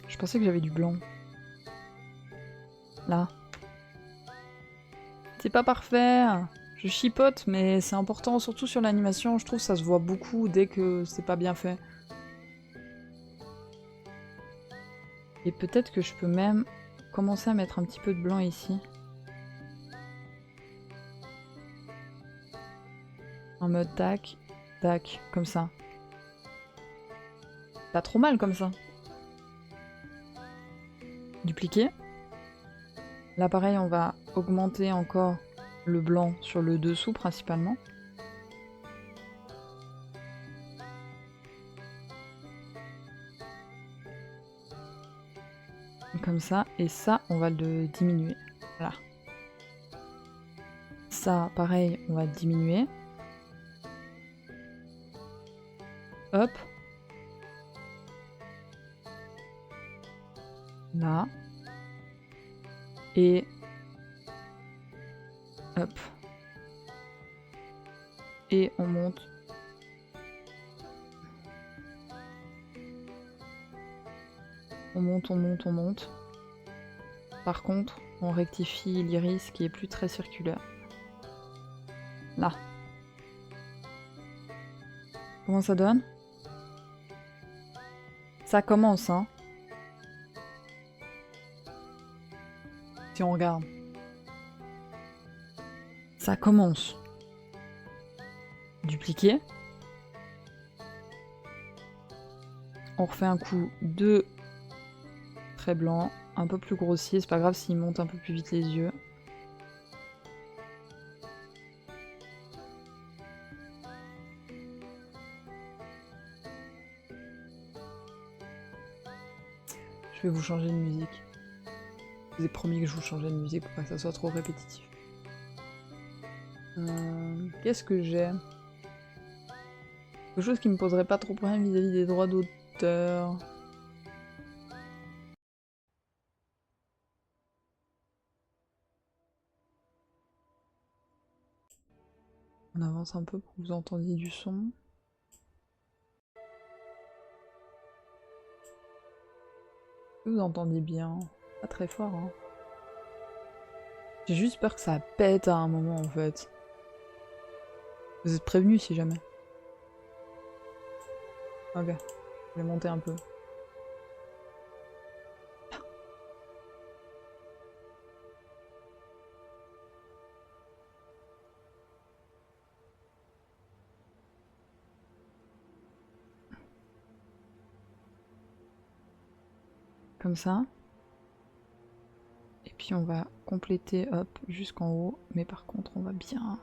Je pensais que j'avais du blanc. Là. C'est pas parfait. Je chipote, mais c'est important, surtout sur l'animation. Je trouve que ça se voit beaucoup dès que c'est pas bien fait. Et peut-être que je peux même commencer à mettre un petit peu de blanc ici. En mode tac, tac, comme ça. Pas trop mal comme ça. Dupliquer. Là pareil, on va augmenter encore le blanc sur le dessous principalement. Comme ça, et ça, on va le diminuer. Voilà. Ça, pareil, on va diminuer. Hop. Là. Et... hop. Et on monte. On monte, on monte, on monte. Par contre, on rectifie l'iris qui est plus très circulaire. Là. Comment ça donne? Ça commence, hein. Si on regarde. Ça commence. Dupliquer. On refait un coup de trait blanc, un peu plus grossier. C'est pas grave s'il monte un peu plus vite les yeux. Je vais vous changer de musique. Je vous ai promis que je vous changeais de musique pour pas que ça soit trop répétitif. Qu'est-ce que j'ai? Quelque chose qui me poserait pas trop problème vis-à-vis des droits d'auteur. On avance un peu pour que vous entendiez du son. Vous entendez bien. Pas très fort, hein. J'ai juste peur que ça pète à un moment, en fait. Vous êtes prévenus si jamais. Ok. Je vais monter un peu. Comme ça. Et puis on va compléter, hop, jusqu'en haut. Mais par contre, on va bien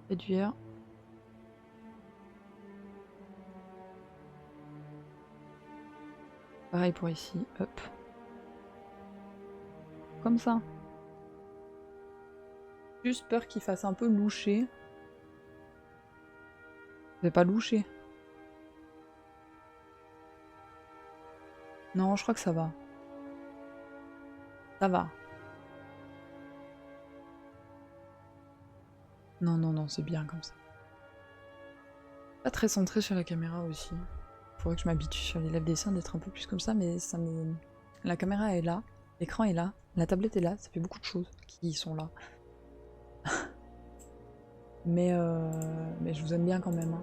réduire. Pareil pour ici, hop. Comme ça. Juste peur qu'il fasse un peu loucher. Je vais pas loucher. Non, je crois que ça va. Ça va. Non, non, non, c'est bien comme ça. Pas très centré sur la caméra aussi. Faudrait que je m'habitue sur les lèvres des seins d'être un peu plus comme ça, mais ça me... La caméra est là, l'écran est là, la tablette est là, ça fait beaucoup de choses qui sont là. mais je vous aime bien quand même. Hein.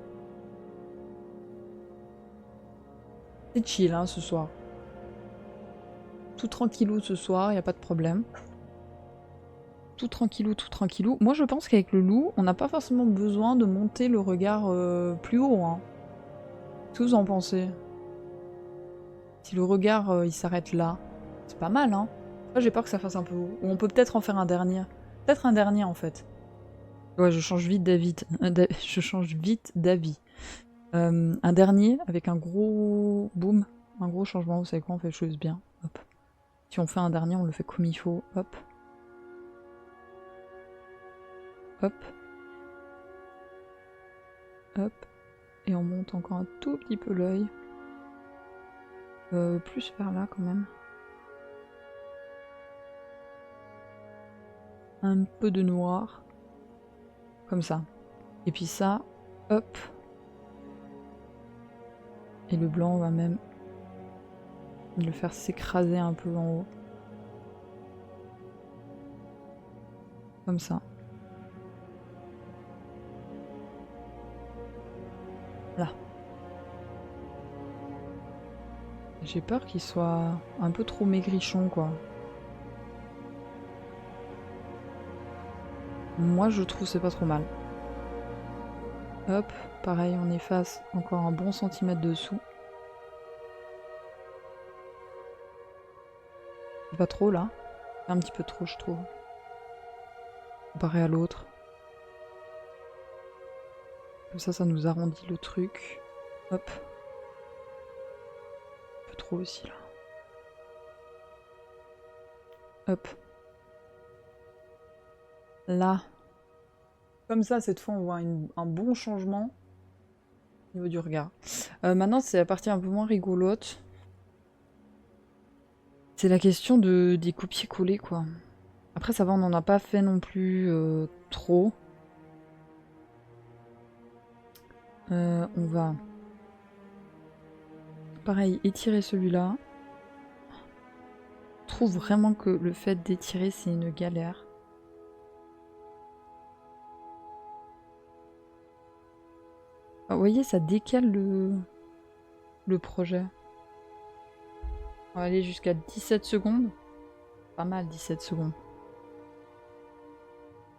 C'est chill hein, ce soir. Tout tranquillou ce soir, y a pas de problème. Tout tranquillou, tout tranquillou. Moi je pense qu'avec le loup, on n'a pas forcément besoin de monter le regard plus haut. Hein. Qu'est-ce que vous en pensez? Si le regard il s'arrête là, c'est pas mal hein. Moi j'ai peur que ça fasse un peu haut. Ou on peut peut-être en faire un dernier. Peut-être un dernier en fait. Ouais, je change vite d'avis. Je change vite d'avis. Un dernier avec un gros boom, un gros changement. Vous savez quoi, on fait les choses bien. Hop. Si on fait un dernier, on le fait comme il faut. Hop. Hop. Hop. Et on monte encore un tout petit peu l'œil. Plus vers là quand même. Un peu de noir. Comme ça. Et puis ça, hop. Et le blanc, on va même le faire s'écraser un peu en haut. Comme ça. Là. J'ai peur qu'il soit un peu trop maigrichon, quoi. Moi, je trouve c'est pas trop mal. Hop, pareil, on efface encore un bon centimètre dessous. Pas trop, là. Un petit peu trop, je trouve. Comparé à l'autre. Comme ça nous arrondit le truc. Hop. Un peu trop aussi, là. Hop. Là. Comme ça, cette fois, on voit un bon changement au niveau du regard. Maintenant, c'est la partie un peu moins rigolote. C'est la question des copier-coller, quoi. Après, ça va, on n'en a pas fait non plus trop. On va... Pareil, étirer celui-là. Je trouve vraiment que le fait d'étirer, c'est une galère. Ah, vous voyez, ça décale le projet. On va aller jusqu'à 17 secondes. Pas mal, 17 secondes.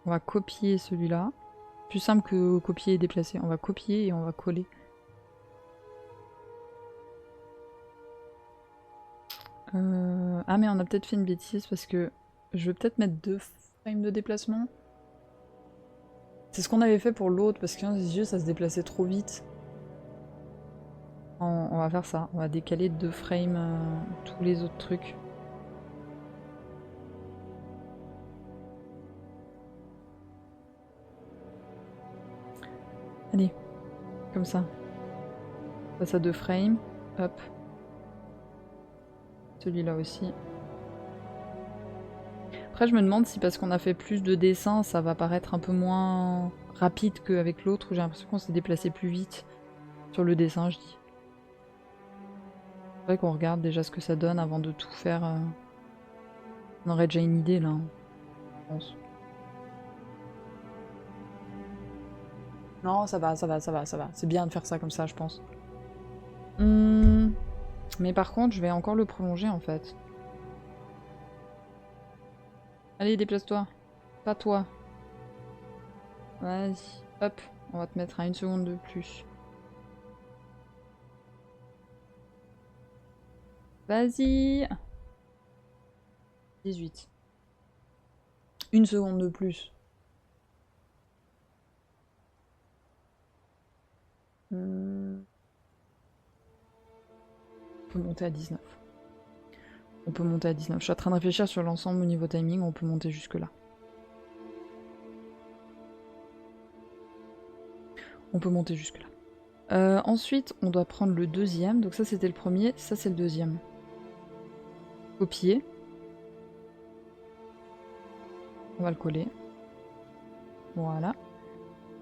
On va copier celui-là. Plus simple que copier et déplacer. On va copier et on va coller. Ah mais on a peut-être fait une bêtise parce que je vais peut-être mettre 2 frames de déplacement. C'est ce qu'on avait fait pour l'autre parce que les yeux ça se déplaçait trop vite. On va faire ça. On va décaler de 2 frames tous les autres trucs. Allez, comme ça. On passe à 2 frames. Hop. Celui-là aussi. Après, je me demande si parce qu'on a fait plus de dessins, ça va paraître un peu moins rapide qu'avec l'autre, où j'ai l'impression qu'on s'est déplacé plus vite sur le dessin, je dis. C'est vrai qu'on regarde déjà ce que ça donne avant de tout faire. On aurait déjà une idée là, hein, je pense. Non, ça va, ça va, ça va, ça va. C'est bien de faire ça comme ça, je pense. Mais par contre, je vais encore le prolonger en fait. Allez, déplace-toi. Pas toi. Vas-y. Hop, on va te mettre à 1 seconde de plus. Vas-y. 18. 1 seconde de plus. On peut monter à 19. On peut monter à 19. Je suis en train de réfléchir sur l'ensemble au niveau timing, on peut monter jusque là. On peut monter jusque là. Ensuite, on doit prendre le deuxième. Donc ça, c'était le premier. Ça, c'est le deuxième. Copier. On va le coller. Voilà.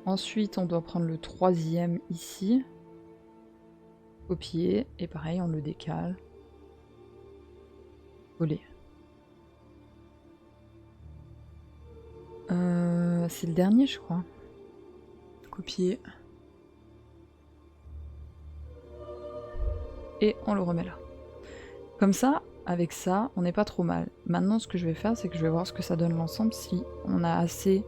Ensuite, on doit prendre le troisième ici. Copier. Et pareil, on le décale. Coller. C'est le dernier, je crois. Copier. Et on le remet là. Comme ça, avec ça, on n'est pas trop mal. Maintenant, ce que je vais faire, c'est que je vais voir ce que ça donne l'ensemble, si on a assez...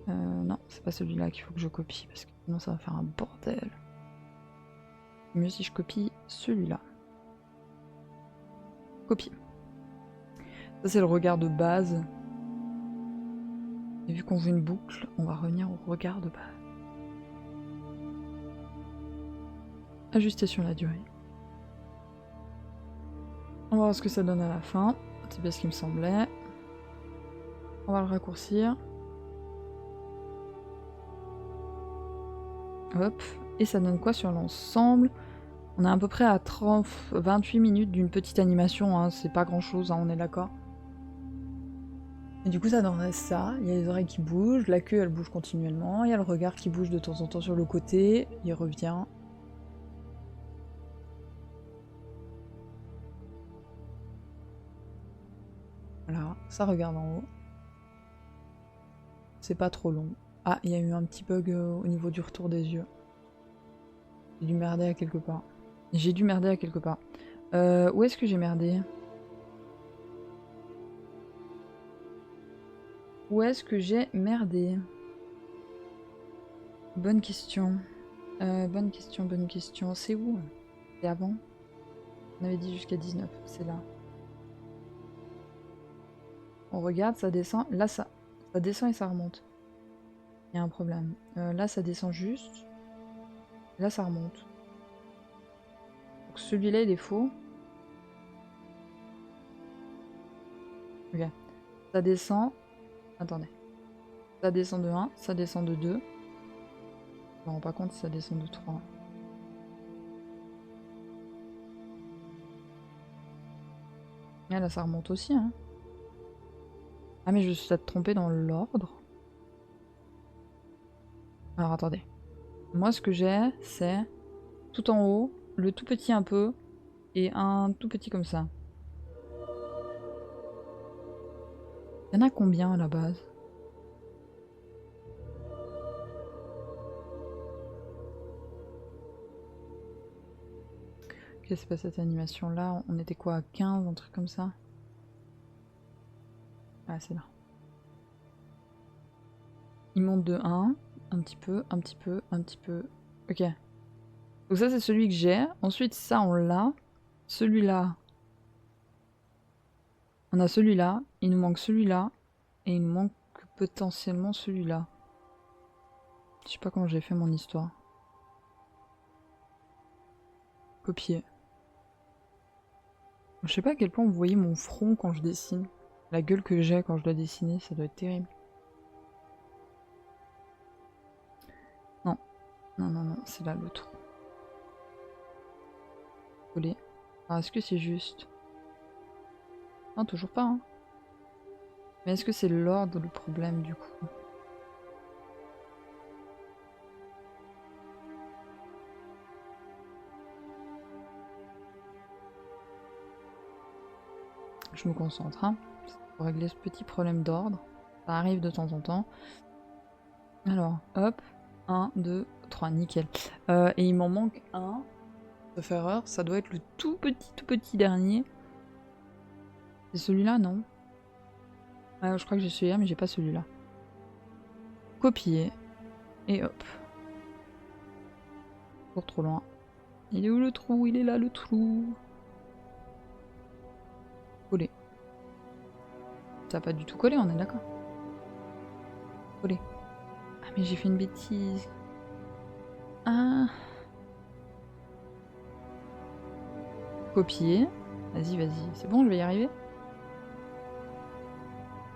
non, c'est pas celui-là qu'il faut que je copie, parce que sinon ça va faire un bordel. Mieux si je copie celui-là. Copier. Ça, c'est le regard de base. Et vu qu'on veut une boucle, on va revenir au regard de base. Ajuster sur la durée. On va voir ce que ça donne à la fin. C'est bien ce qui me semblait. On va le raccourcir. Hop. Et ça donne quoi sur l'ensemble? On est à peu près à 28 minutes d'une petite animation. Hein. C'est pas grand chose, hein, on est d'accord. Et du coup, ça donnerait ça. Il y a les oreilles qui bougent, la queue elle bouge continuellement. Il y a le regard qui bouge de temps en temps sur le côté. Il revient. Voilà, ça regarde en haut. C'est pas trop long. Ah, il y a eu un petit bug au niveau du retour des yeux. J'ai dû merder à quelque part. J'ai dû merder à quelque part. Où est-ce que j'ai merdé? Où est-ce que j'ai merdé? Bonne question. Bonne question, bonne question. C'est où? C'est avant? On avait dit jusqu'à 19, c'est là. On regarde, ça descend. Là, ça descend et ça remonte. Il y a un problème. Là, ça descend juste. Là, ça remonte. Donc celui-là, il est faux. Ok. Ça descend. Attendez. Ça descend de 1, ça descend de 2. Je me rends pas compte si ça descend de 3. Ah, là, ça remonte aussi, hein. Ah, mais je me suis peut-être trompée dans l'ordre. Alors, attendez. Moi, ce que j'ai, c'est tout en haut, le tout petit un peu, et un tout petit comme ça. Il y en a combien à la base? Ok, c'est pas cette animation là, on était quoi à 15, un truc comme ça? Ah, c'est là. Il monte de 1, un petit peu, un petit peu, un petit peu. Ok. Donc ça c'est celui que j'ai. Ensuite ça on l'a. Celui-là. On a celui-là. Il nous manque celui-là. Et il nous manque potentiellement celui-là. Je sais pas comment j'ai fait mon histoire. Copier. Je sais pas à quel point vous voyez mon front quand je dessine. La gueule que j'ai quand je dois dessiner, ça doit être terrible. Non. Non, non, non, c'est là l'autre. Coller. Alors est-ce que c'est juste? Non, toujours pas, hein. Mais est-ce que c'est l'ordre le problème, du coup? Je me concentre, hein, pour régler ce petit problème d'ordre. Ça arrive de temps en temps. Alors, hop, 1, 2, 3, nickel. Et il m'en manque un. Sauf erreur, ça doit être le tout petit dernier. C'est celui-là, non? Je crois que j'ai celui-là, mais j'ai pas celui-là. Copier. Et hop. Toujours trop loin. Il est où le trou? Il est là, le trou. Coller. Ça n'a pas du tout collé, on est d'accord. Coller. Ah, mais j'ai fait une bêtise. Ah. Copier. Vas-y, vas-y. C'est bon, je vais y arriver.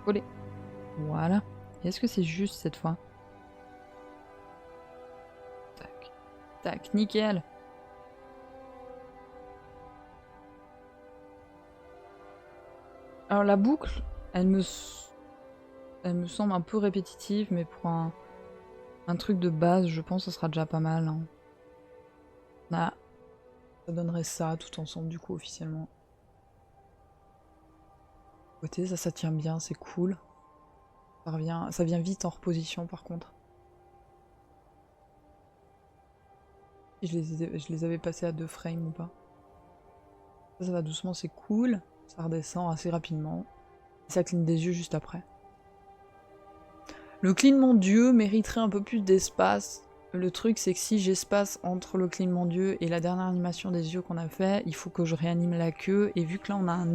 Coller. Voilà. Est-ce que c'est juste cette fois? Tac. Tac, nickel. Alors la boucle, elle me semble un peu répétitive, mais pour un truc de base, je pense que ce sera déjà pas mal. Hein. Ah, ça donnerait ça tout ensemble du coup officiellement. Côté, ça tient bien, c'est cool. Ça vient vite en reposition par contre. Et je les avais passés à 2 frames ou pas. Ça va doucement, c'est cool. Ça redescend assez rapidement. Et ça cligne des yeux juste après. Le clignement d'yeux mériterait un peu plus d'espace. Le truc, c'est que si j'espace entre le clignement d'yeux et la dernière animation des yeux qu'on a fait, il faut que je réanime la queue. Et vu que là, on a un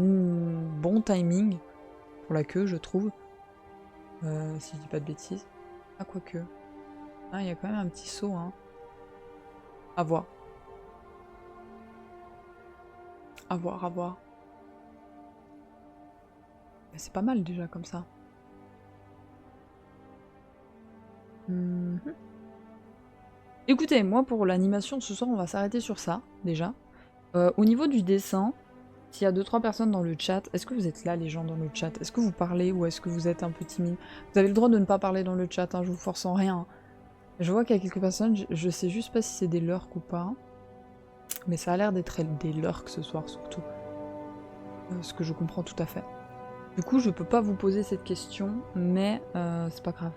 bon timing pour la queue, je trouve. Si je dis pas de bêtises. Ah, quoique. Ah, il y a quand même un petit saut, hein. À voir. À voir, à voir. C'est pas mal déjà comme ça. Écoutez, moi pour l'animation ce soir, on va s'arrêter sur ça, déjà. Au niveau du dessin, s'il y a 2-3 personnes dans le chat, est-ce que vous êtes là les gens dans le chat? Est-ce que vous parlez ou est-ce que vous êtes un peu timide? Vous avez le droit de ne pas parler dans le chat, hein, je vous force en rien. Je vois qu'il y a quelques personnes, je sais juste pas si c'est des lurks ou pas. Mais ça a l'air d'être des lurks ce soir surtout. Ce que je comprends tout à fait. Du coup, je peux pas vous poser cette question, mais c'est pas grave.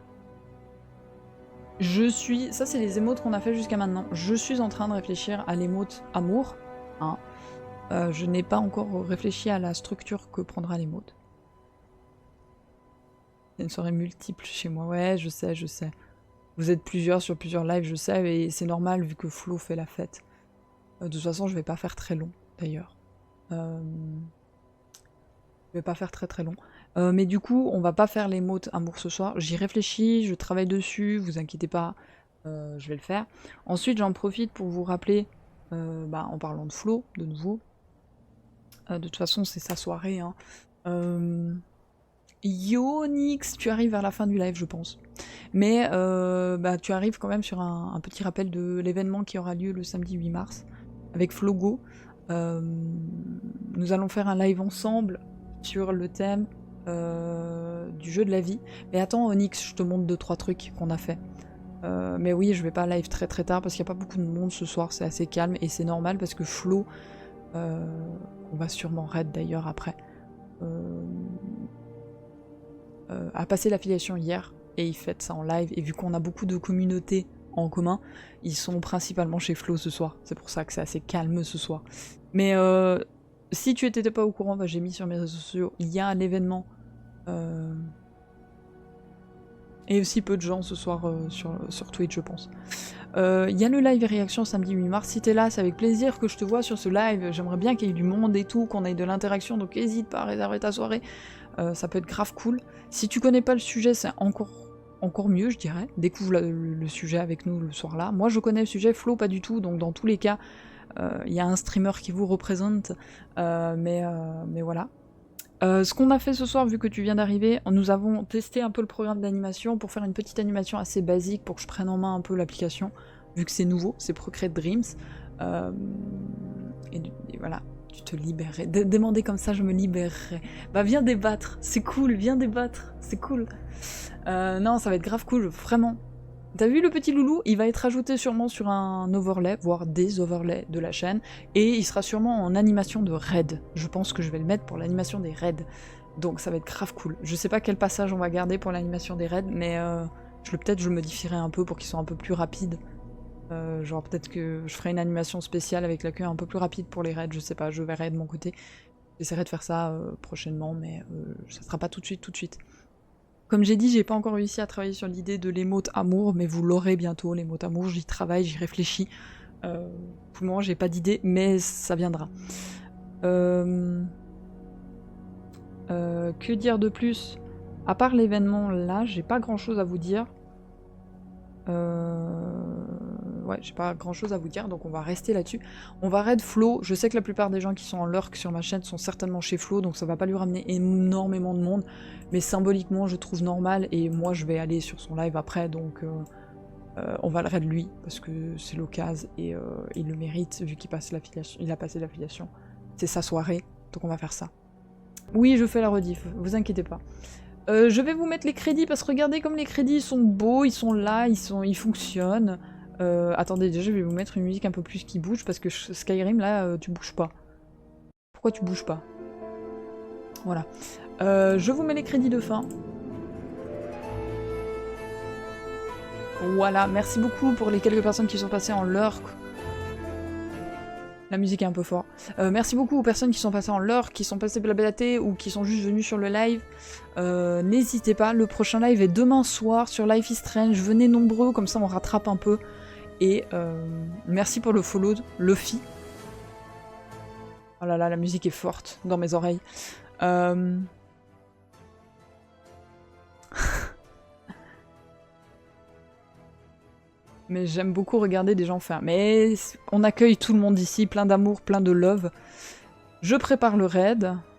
Ça c'est les émotes qu'on a fait jusqu'à maintenant. Je suis en train de réfléchir à l'émote amour. Hein. Je n'ai pas encore réfléchi à la structure que prendra l'émote. Il y a une soirée multiple chez moi. Ouais, je sais, je sais. Vous êtes plusieurs sur plusieurs lives, je sais, et c'est normal vu que Flo fait la fête. De toute façon, je vais pas faire très long, d'ailleurs. Je vais pas faire très long. Mais du coup, on va pas faire l'émote amour ce soir. J'y réfléchis, je travaille dessus, vous inquiétez pas, je vais le faire. Ensuite, j'en profite pour vous rappeler, en parlant de Flo, de nouveau. De toute façon, c'est sa soirée. Hein. Yo, Nix, tu arrives vers la fin du live, je pense. Mais tu arrives quand même sur un petit rappel de l'événement qui aura lieu le samedi 8 mars, avec Flogo. Nous allons faire un live ensemble sur le thème du jeu de la vie. Mais attends, Onyx, je te montre 2-3 trucs qu'on a fait. Mais oui, je vais pas live très très tard parce qu'il n'y a pas beaucoup de monde ce soir, c'est assez calme et c'est normal parce que Flo, on va sûrement raid d'ailleurs après, a passé l'affiliation hier et il fête ça en live. Et vu qu'on a beaucoup de communautés en commun, ils sont principalement chez Flo ce soir. C'est pour ça que c'est assez calme ce soir. Mais si tu étais pas au courant, j'ai mis sur mes réseaux sociaux, il y a un événement. Et aussi peu de gens ce soir sur Twitch, je pense. Il y a le live et réaction samedi 8 mars. Si t'es là, c'est avec plaisir que je te vois sur ce live. J'aimerais bien qu'il y ait du monde et tout, qu'on ait de l'interaction, donc n'hésite pas à réserver ta soirée. Ça peut être grave cool. Si tu connais pas le sujet, c'est encore mieux, je dirais. Découvre le sujet avec nous le soir là. Moi, je connais le sujet, Flo pas du tout, donc dans tous les cas, il y a un streamer qui vous représente. Mais voilà. Ce qu'on a fait ce soir, vu que tu viens d'arriver, nous avons testé un peu le programme d'animation pour faire une petite animation assez basique pour que je prenne en main un peu l'application, vu que c'est nouveau, c'est Procreate Dreams. Et voilà, Tu te libérerais. Demander comme ça, je me libérerais. Bah viens débattre, c'est cool, viens débattre, c'est cool. Non, ça va être grave cool, vraiment. T'as vu le petit loulou? Il va être ajouté sûrement sur un overlay, voire des overlays de la chaîne, et il sera sûrement en animation de raid. Je pense que je vais le mettre pour l'animation des raids. Donc ça va être grave cool. Je sais pas quel passage on va garder pour l'animation des raids, mais peut-être je le modifierai un peu pour qu'ils soient un peu plus rapides. Genre peut-être que je ferai une animation spéciale avec la queue un peu plus rapide pour les raids, je sais pas, je verrai de mon côté. J'essaierai de faire ça prochainement, mais ça sera pas tout de suite. Comme j'ai dit, j'ai pas encore réussi à travailler sur l'idée de l'émote amour, mais vous l'aurez bientôt, l'émote amour, j'y travaille, j'y réfléchis. Pour le moment, j'ai pas d'idée, mais ça viendra. Que dire de plus? À part l'événement là, j'ai pas grand chose à vous dire. Ouais, j'ai pas grand chose à vous dire, donc on va rester là-dessus. On va raid Flo. Je sais que la plupart des gens qui sont en lurk sur ma chaîne sont certainement chez Flo, donc ça va pas lui ramener énormément de monde. Mais symboliquement, je trouve normal, et moi je vais aller sur son live après, donc on va le raid lui, parce que c'est l'occasion, et il le mérite, vu qu'il passe l'affiliation. Il a passé l'affiliation. C'est sa soirée, donc on va faire ça. Oui, je fais la rediff, vous inquiétez pas. Je vais vous mettre les crédits, parce que regardez comme les crédits sont beaux, ils sont là, ils fonctionnent. Attendez, déjà je vais vous mettre une musique un peu plus qui bouge, parce que Skyrim, là, tu bouges pas. Pourquoi tu bouges pas? Voilà. Je vous mets les crédits de fin. Voilà, merci beaucoup pour les quelques personnes qui sont passées en lurk. La musique est un peu forte. Merci beaucoup aux personnes qui sont passées en lurk, qui sont passées blablablater ou qui sont juste venues sur le live. N'hésitez pas, le prochain live est demain soir sur Life is Strange. Venez nombreux, comme ça on rattrape un peu. Et merci pour le follow, Luffy. Oh là là, la musique est forte dans mes oreilles. Mais j'aime beaucoup regarder des gens faire. Mais on accueille tout le monde ici, plein d'amour, plein de love. Je prépare le raid.